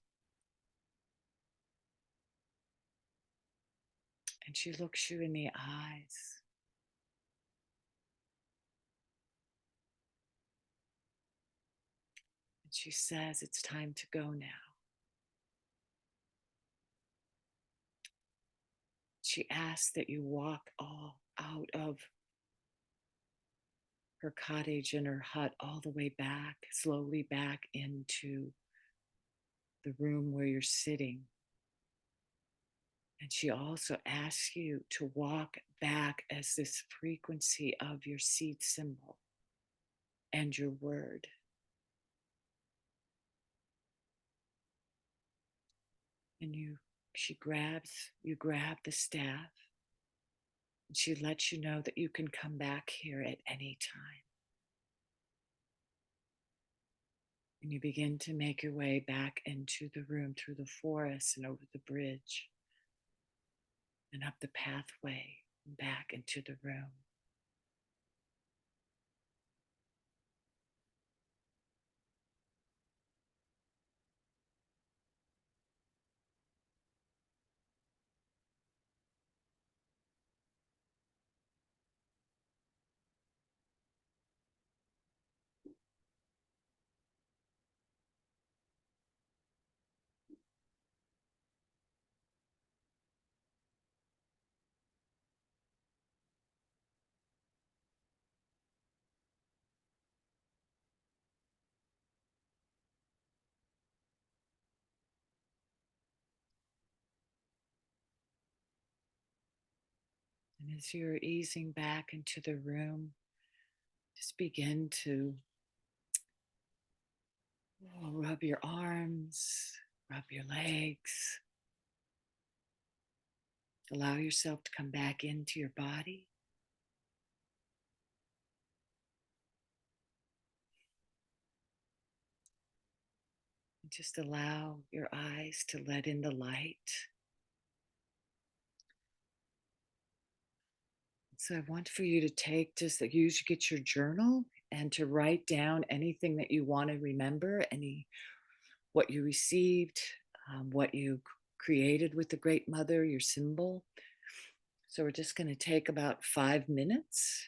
And she looks you in the eyes. And she says, it's time to go now. She asks that you walk all out of her cottage and her hut all the way back, slowly back into the room where you're sitting. And she also asks you to walk back as this frequency of your seed symbol and your word. And you grab the staff, and she lets you know that you can come back here at any time. And you begin to make your way back into the room through the forest and over the bridge and up the pathway and back into the room. And as you're easing back into the room, just begin to rub your arms, rub your legs. Allow yourself to come back into your body. And just allow your eyes to let in the light. So I want for you to take just that you should get your journal and to write down anything that you want to remember, what you received, what you created with the Great Mother, your symbol. So we're just going to take about 5 minutes.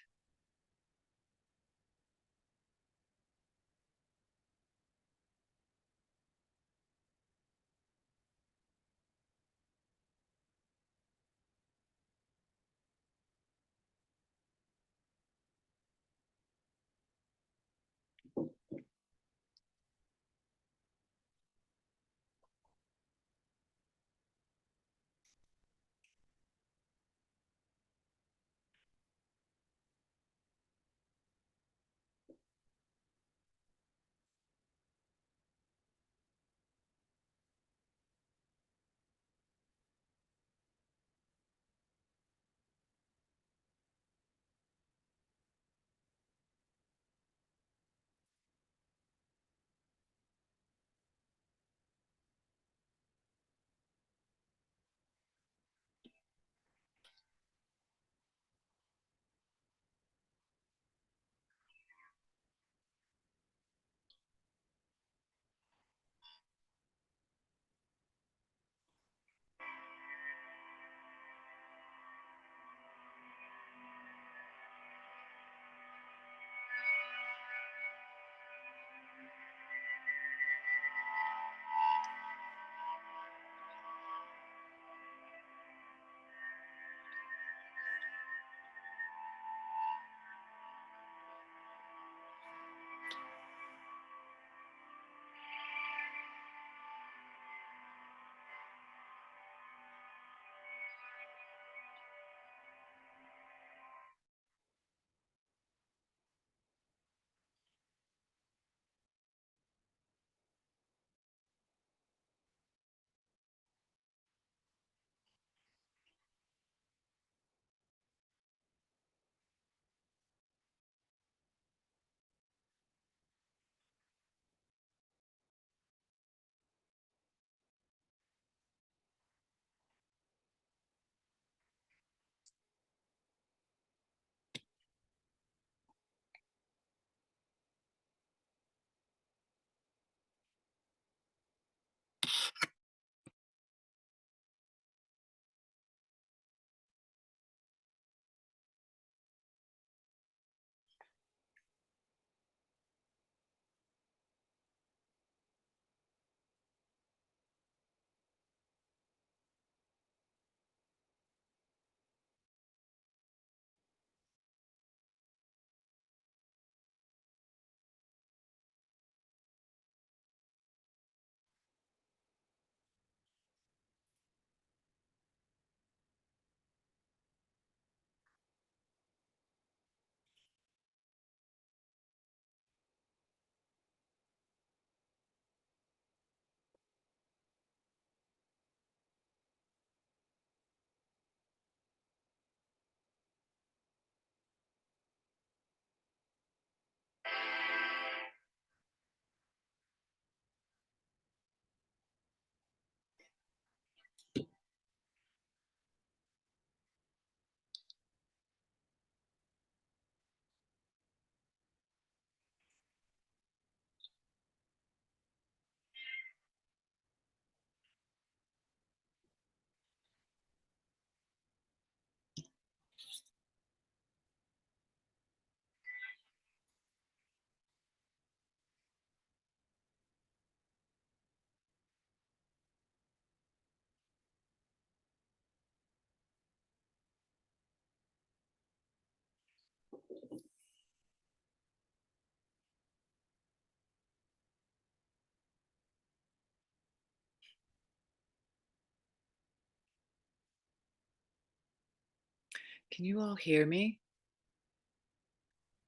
Can you all hear me?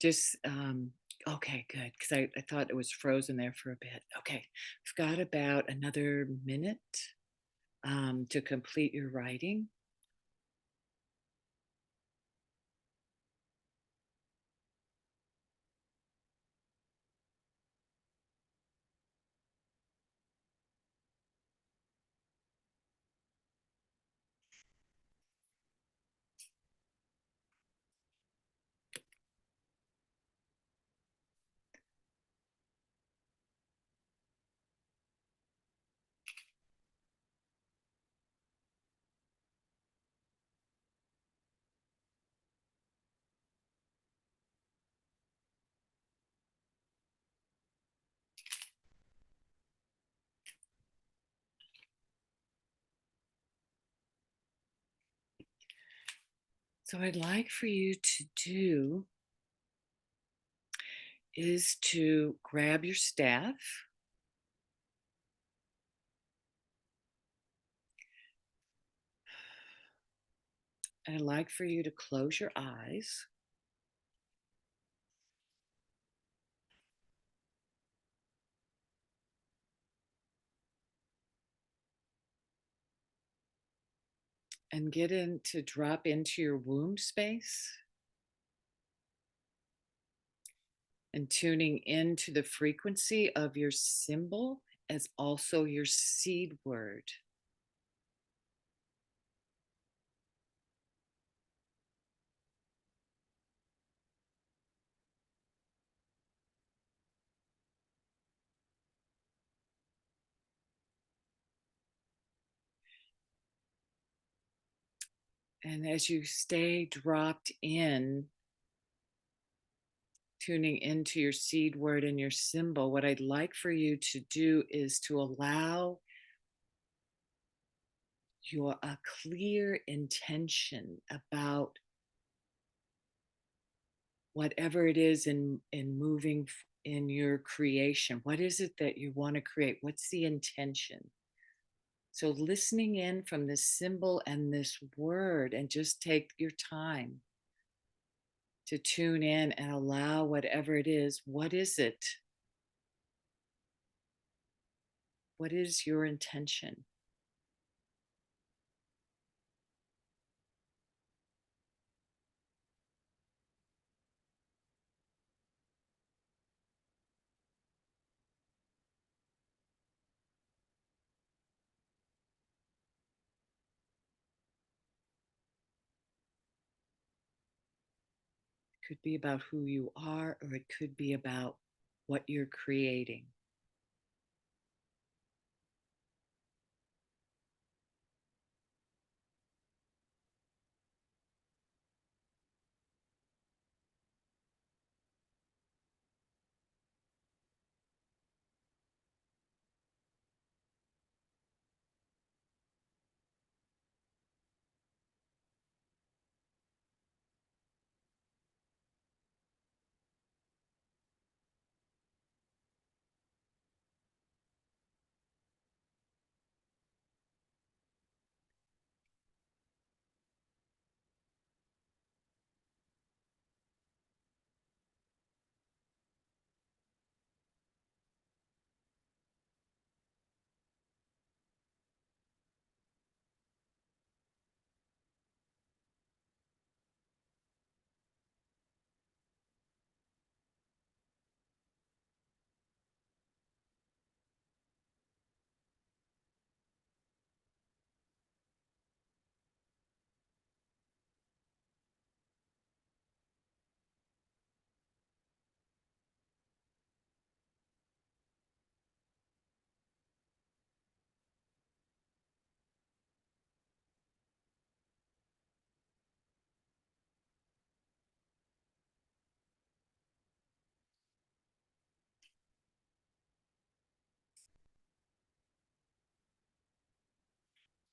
Just, okay, good. Because I thought it was frozen there for a bit. Okay, we've got about another minute to complete your writing. So, I'd like for you to do is to grab your staff. And I'd like for you to close your eyes. And get in to drop into your womb space. And tuning into the frequency of your symbol as also your seed word. And as you stay dropped in, tuning into your seed word and your symbol, what I'd like for you to do is to allow your a clear intention about whatever it is in moving in your creation. What is it that you want to create? What's the intention? So listening in from this symbol and this word, and just take your time to tune in and allow whatever it is. What is it? What is your intention? It could be about who you are, or it could be about what you're creating.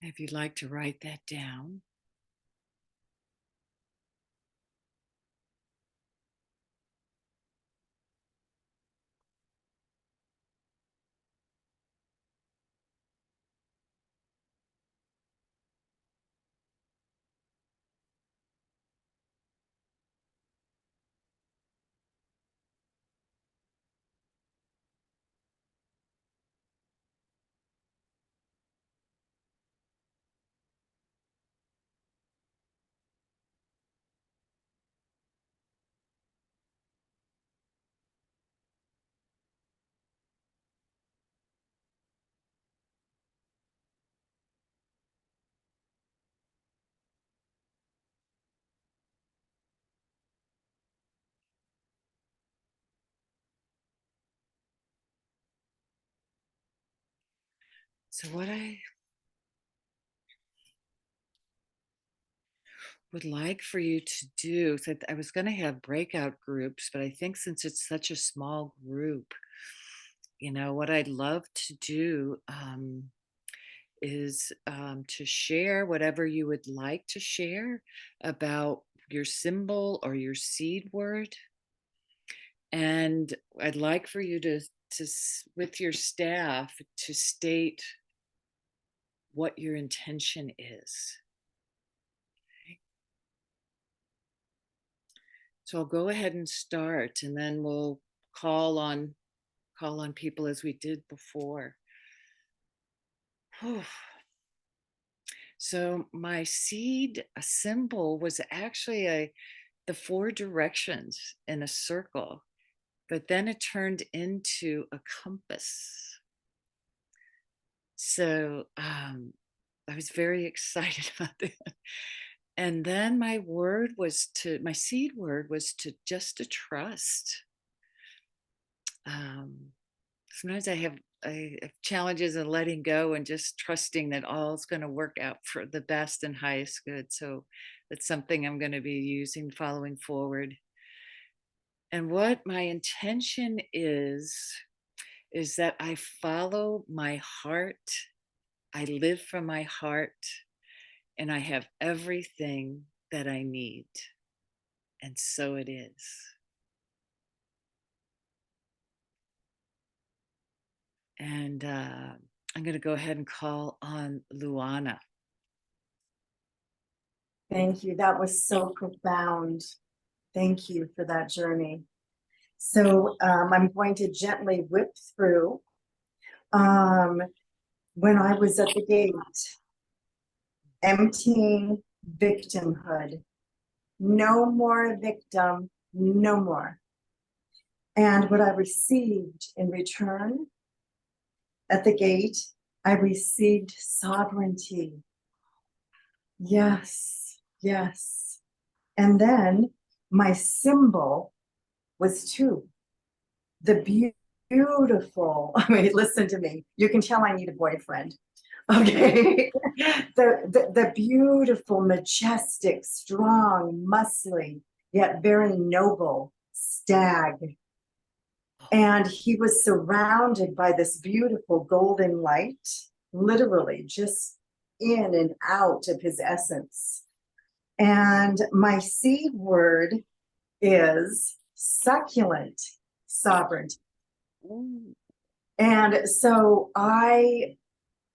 If you'd like to write that down, So what I would like for you to do, so I was going to have breakout groups, but I think since it's such a small group, what I'd love to do is to share whatever you would like to share about your symbol or your seed word. And I'd like for you with your staff, to state what your intention is. So I'll go ahead and start, and then we'll call on people as we did before. So my seed symbol was actually the 4 directions in a circle, but then it turned into a compass. So I was very excited about that. And then my seed word was to trust. Sometimes I have challenges in letting go and just trusting that all is going to work out for the best and highest good. So that's something I'm going to be using following forward. And what my intention is that I follow my heart. I live from my heart, and I have everything that I need. And so it is. And I'm going to go ahead and call on Luana. Thank you. That was so profound. Thank you for that journey. So I'm going to gently whip through. When I was at the gate, emptying victimhood. No more victim, no more. And what I received in return at the gate, I received sovereignty. Yes, yes. And then my symbol was 2. The beautiful, I mean, listen to me. You can tell I need a boyfriend. Okay. the beautiful, majestic, strong, muscly, yet very noble stag. And he was surrounded by this beautiful golden light, literally just in and out of his essence. And my seed word is succulent sovereignty. And so I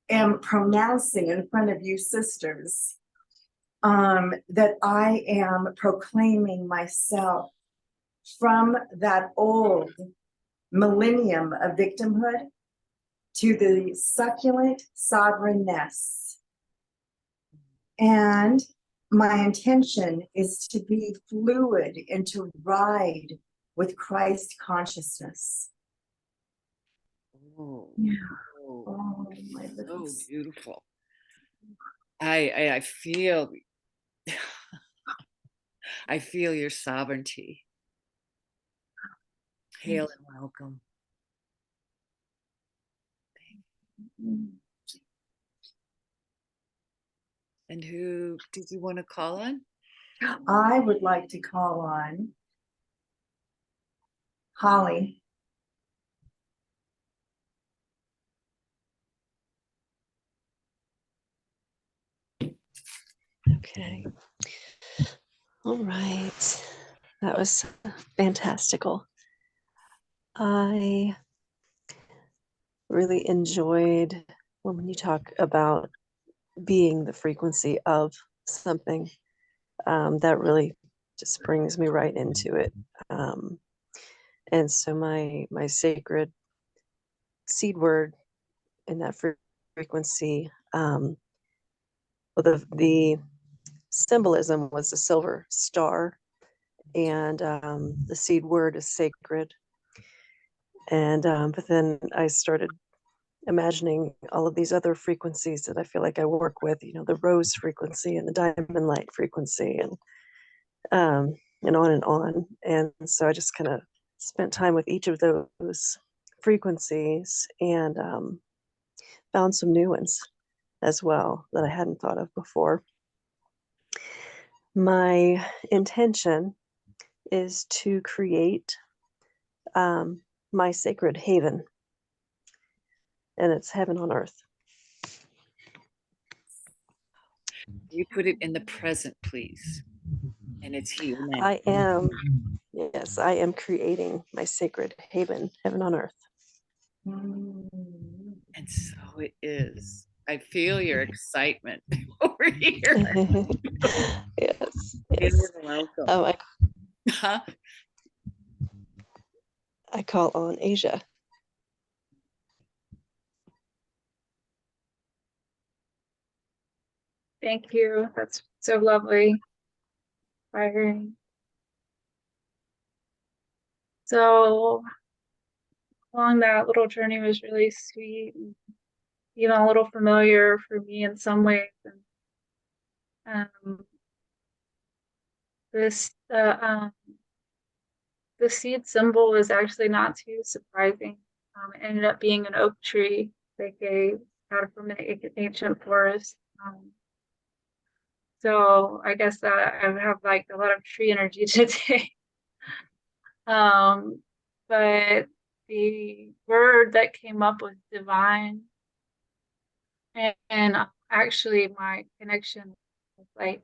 am pronouncing in front of you sisters that I am proclaiming myself from that old millennium of victimhood to the succulent sovereignness. And my intention is to be fluid and to ride with Christ consciousness. Oh, Yeah. oh, Oh, my so goodness. beautiful. I feel I feel your sovereignty. Hail and welcome. And who did you want to call on? I would like to call on Holly. Okay. All right. That was fantastical. I really enjoyed when you talk about being the frequency of something. That really just brings me right into it. And so my sacred seed word in that frequency, well, the symbolism was the silver star, and the seed word is sacred. And but then I started imagining all of these other frequencies that I feel like I work with, the rose frequency and the diamond light frequency, and on and on. And so I just kind of spent time with each of those frequencies and found some new ones as well that I hadn't thought of before. My intention is to create my sacred haven, and it's heaven on earth. You put it in the present, please. And it's here now. I am, yes, I am creating my sacred haven, heaven on earth. Mm. And so it is. I feel your excitement over here. Yes, You're yes. welcome. Huh? I call on Asia. Thank you. That's so lovely. Inspiring. So along that little journey was really sweet, and even a little familiar for me in some ways. And this the seed symbol was actually not too surprising. It ended up being an oak tree, like out from an ancient forest. So I guess that I have like a lot of tree energy today. But the word that came up was divine, and actually my connection was like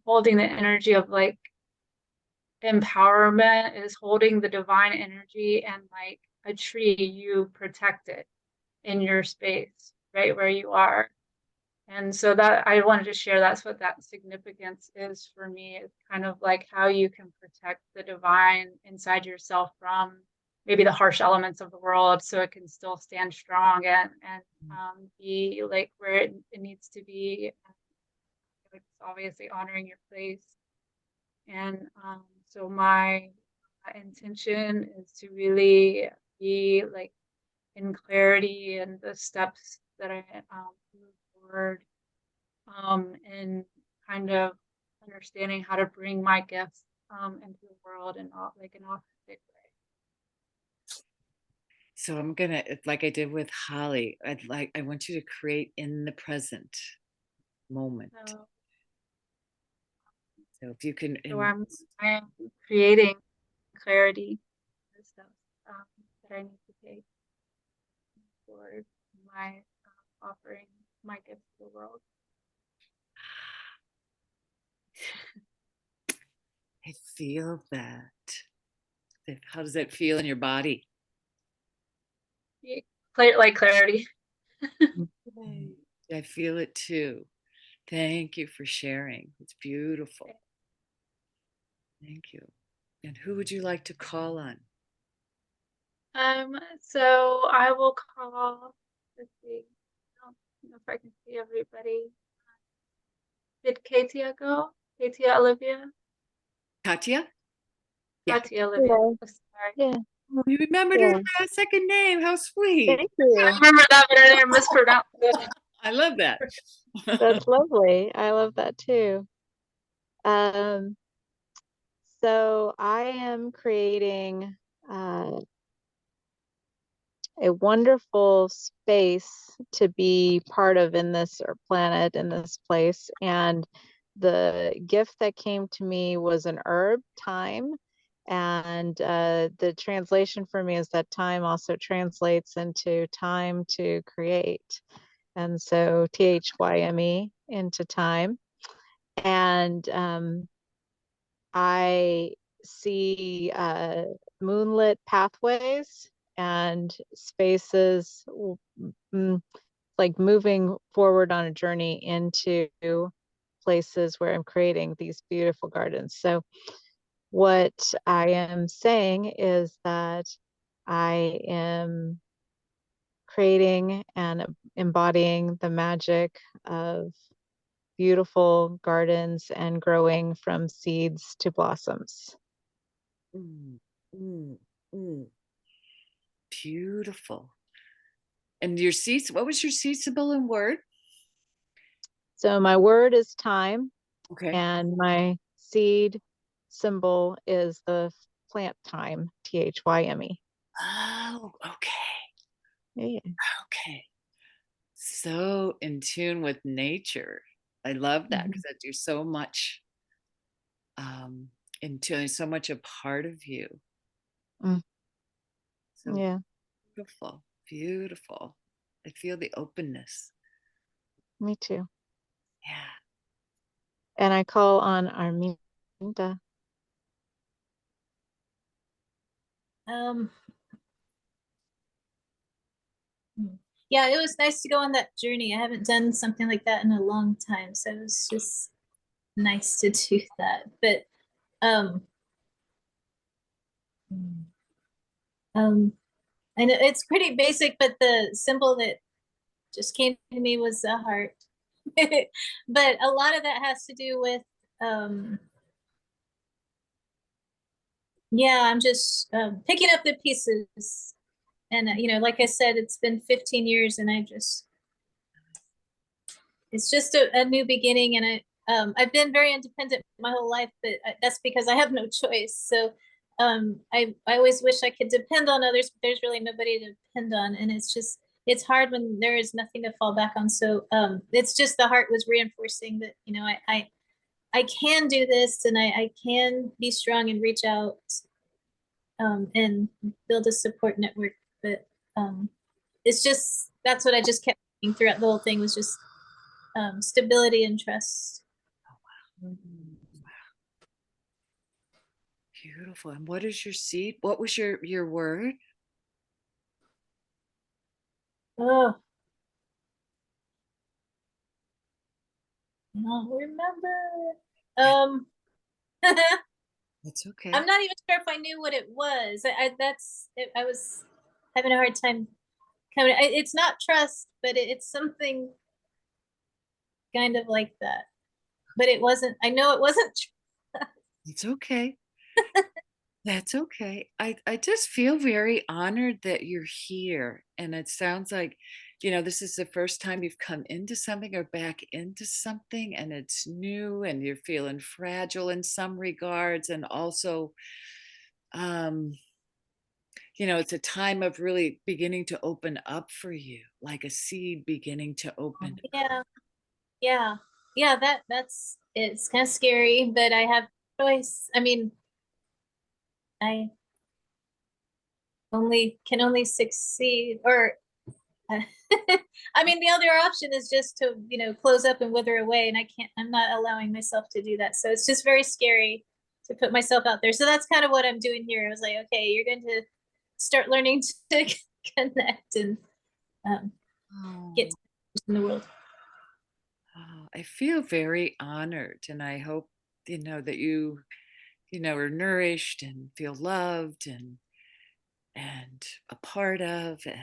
holding the energy of like empowerment is holding the divine energy, and like a tree, you protect it in your space right where you are. And so that I wanted to share, that's what that significance is for me. It's kind of like how you can protect the divine inside yourself from maybe the harsh elements of the world, so it can still stand strong and be like where it needs to be. It's obviously honoring your place. And so my intention is to really be like in clarity and the steps that I move forward, and kind of understanding how to bring my gifts into the world in like an authentic way. So I'm gonna, like I did with Holly, I want you to create in the present moment. So if you can, So I am creating clarity and stuff that I need to take forward my offering my gifts to the world. I feel that. How does that feel in your body? Like clarity. I feel it too. Thank you for sharing. It's beautiful. Thank you. And who would you like to call on? So I will call, let's see, I don't know if I can see everybody. Did Katia go? Katia Olivia? Katya? Yeah. Katia Olivia. Hello. Oh, sorry. Yeah, You remembered Yeah. her second name. How sweet. thank I you. remember that, but I didn't mispronounce it. I love that. That's lovely. I love that too. Um, so I am creating a wonderful space to be part of in this or planet in this place. And the gift that came to me was an herb, thyme. And the translation for me is that time also translates into time to create. And so THYME into time. And I see moonlit pathways and spaces like moving forward on a journey into places where I'm creating these beautiful gardens. So what I am saying is that I am creating and embodying the magic of beautiful gardens and growing from seeds to blossoms. Mm, mm, mm. Beautiful. And your seeds, what was your seed symbol and word? So my word is time, Okay. and my seed symbol is the plant thyme, THYME. Oh, okay. Yeah. Okay. so in tune with nature. I love that Mhm. because you're so much um, in tune, so much a part of you. Mm, So yeah, beautiful, beautiful. I feel the openness. me too. Yeah. And I call on Arminda. Um, yeah, it was nice to go on that journey. I haven't done something like that in a long time, so it was just nice to do that. But um, um, I know it's pretty basic, but the symbol that just came to me was a heart. But a lot of that has to do with um, yeah, I'm just picking up the pieces. And like I said, it's been 15 years, and it's just a new beginning. And I've been very independent my whole life, but that's because I have no choice. So I always wish I could depend on others, but there's really nobody to depend on, and it's hard when there is nothing to fall back on. So it's just the heart was reinforcing that I can do this, and I can be strong and reach out and build a support network. But it's just that's what I just kept thinking throughout the whole thing was just stability and trust. Mm, beautiful. And what is your seed? What was your word? Oh, I don't remember. Um, It's okay. I'm not even sure if I knew what it was. I was having a hard time coming. It's not trust, but it's something kind of like that. But it wasn't. I know it wasn't. It's okay. That's okay. I just feel very honored that you're here. And it sounds like, this is the first time you've come into something or back into something, and it's new and you're feeling fragile in some regards. And also, um, it's a time of really beginning to open up for you, like a seed beginning to open. Yeah, yeah, yeah. That's it's kind of scary, but I have choice. I mean, I only succeed or I mean the other option is just to close up and wither away, and I'm not allowing myself to do that, so it's just very scary to put myself out there. So that's kind of what I'm doing here. I was like, okay, you're going to start learning to connect and um, get Oh, in the world. I feel very honored, and I hope, that you are nourished and feel loved and a part of, and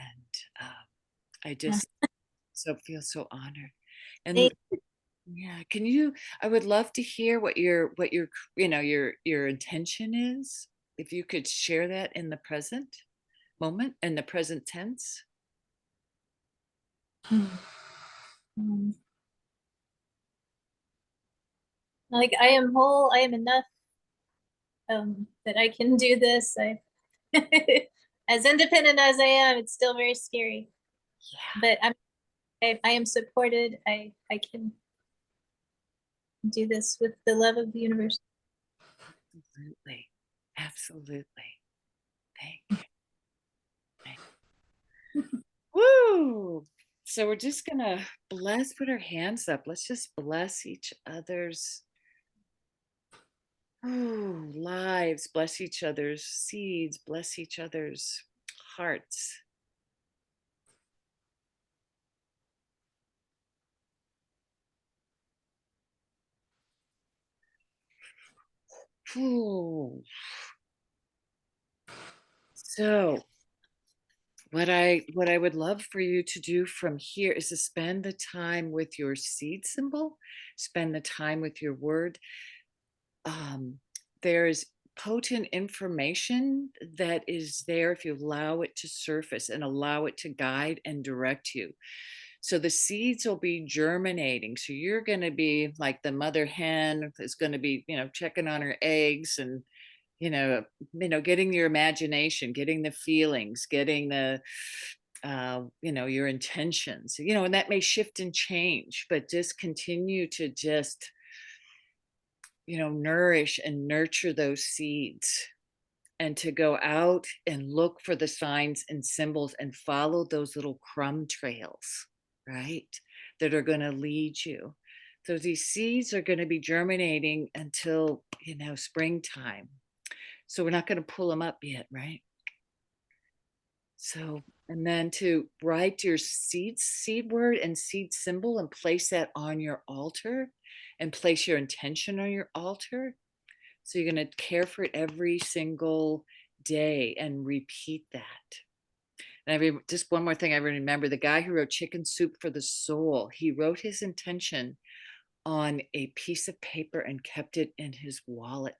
I just feel so honored. And Thank- yeah, I would love to hear what your your intention is, if you could share that in the present moment, in the present tense. um, like I am whole, I am enough, that I can do this. I as independent as I am, it's still very scary, Yeah, but I am supported. I can do this with the love of the universe. absolutely, absolutely. Thank you. Thank you. Woo! So we're just gonna put our hands up. Let's just bless each other's lives, bless each other's seeds, bless each other's hearts. Ooh. So what I would love for you to do from here is to spend the time with your seed symbol, spend the time with your word. Um, there's potent information that is there if you allow it to surface and allow it to guide and direct you. So the seeds will be germinating. So you're going to be like the mother hen is going to be, checking on her eggs and, you know, getting your imagination, getting the feelings, getting the your intentions, and that may shift and change, but just continue to just, nourish and nurture those seeds, and to go out and look for the signs and symbols and follow those little crumb trails, right? That are going to lead you. So these seeds are going to be germinating until, springtime. So we're not going to pull them up yet, right? So, and then to write your seed word and seed symbol and place that on your altar and place your intention on your altar. So you're going to care for it every single day and repeat that. And just one more thing I remember, the guy who wrote Chicken Soup for the Soul, he wrote his intention on a piece of paper and kept it in his wallet.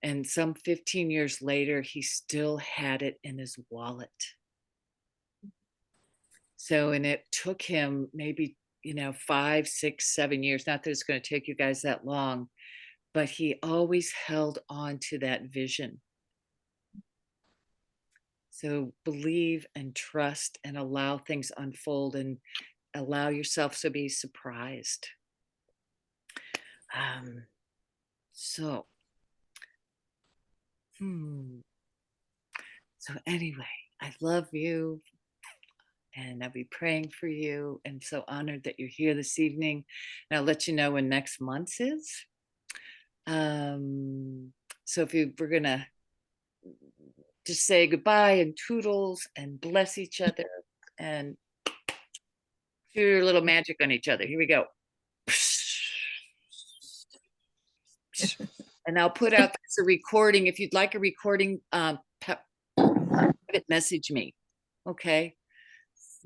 And some 15 years later, he still had it in his wallet. So, and it took him maybe, 5, 6, 7 years, not that it's going to take you guys that long, but he always held on to that vision. So believe and trust and allow things unfold and allow yourself to be surprised. So anyway, I love you and I'll be praying for you, and so honored that you're here this evening. And I'll let you know when next month's is. So if we're gonna just say goodbye and toodles and bless each other and do your little magic on each other. Here we go. And I'll put out a recording. If you'd like a recording, message me. Okay.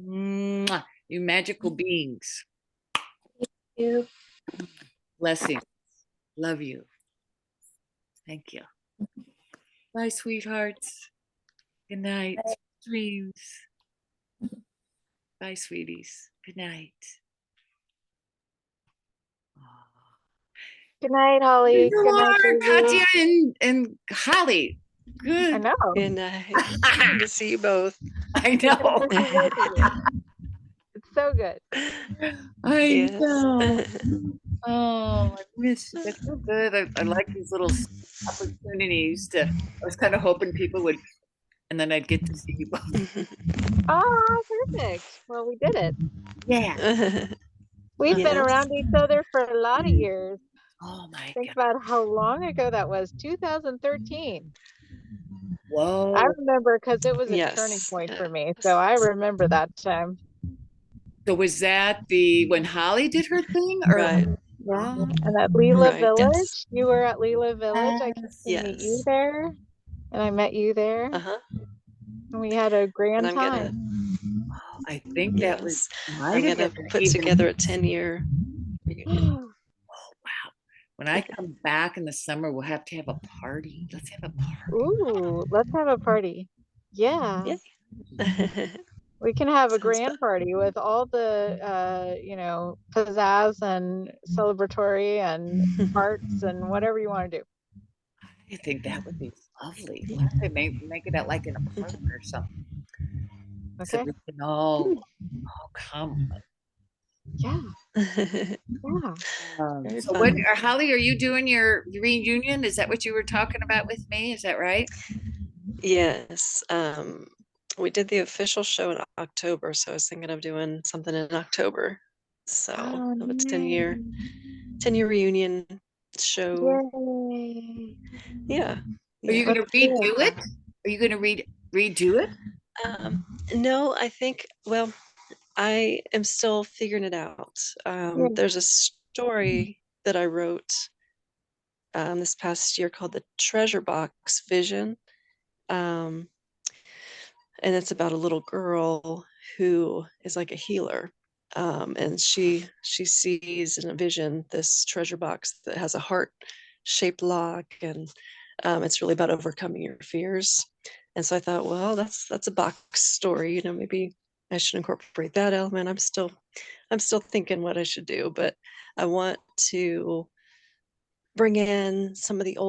Mwah. You magical beings. Thank you. Blessings. Love you. Thank you. Bye, sweethearts. Good night. Dreams. Bye, sweeties. Good night. Good night, Holly. Good night, Lulu. Katya and Holly. I Good. know. Good night. Good to see you both. I know. It's so good. I Yes. know. Oh, I miss you. That's so good. I like these little opportunities I was kind of hoping people would, and then I'd get to see you both. Oh, perfect. Well, we did it. Yeah. We've been Yes. around each other for a lot of years. Oh my Think God. about how long ago that was. 2013. Whoa. I remember because it was a turning Yes. point for me. So I remember that time. So was that when Holly did her thing? Or Right. Yeah. And at Leela Right. Village, Yes. you were at Leela Village. I came Yes. to meet you Yes. there. And I met you there. Uh-huh. And we had a And grand I'm gonna, time. I think that was yes, might I'm have gonna been put even- together a 10-year reunion. Oh wow. When I come back in the summer, we'll have to have a party. Let's have a party. Ooh, let's have a party. Yeah. Yay. We can have a Sounds grand fun. party with all the pizzazz and celebratory and arts and whatever you want to do. I think that would be lovely. We'll have to make it out like in a park or something. So Okay. we can all come. Yeah. Yeah. Very So fun. Holly, are you doing your reunion? Is that what you were talking about with me? Is that right? Yes. We did the official show in October, so I was thinking of doing something in October. So Oh, of a 10-year reunion show. yay. Yeah. Are you Yeah. going to Let's do redo it. it? Are you going to redo it? No, I think, well, I am still figuring it out. Yeah. There's a story that I wrote this past year called The Treasure Box Vision. And it's about a little girl who is like a healer. And she sees in a vision this treasure box that has a heart-shaped lock, and it's really about overcoming your fears. And so I thought, well, that's a box story, maybe I should incorporate that element. I'm still thinking what I should do, but I want to bring in some of the old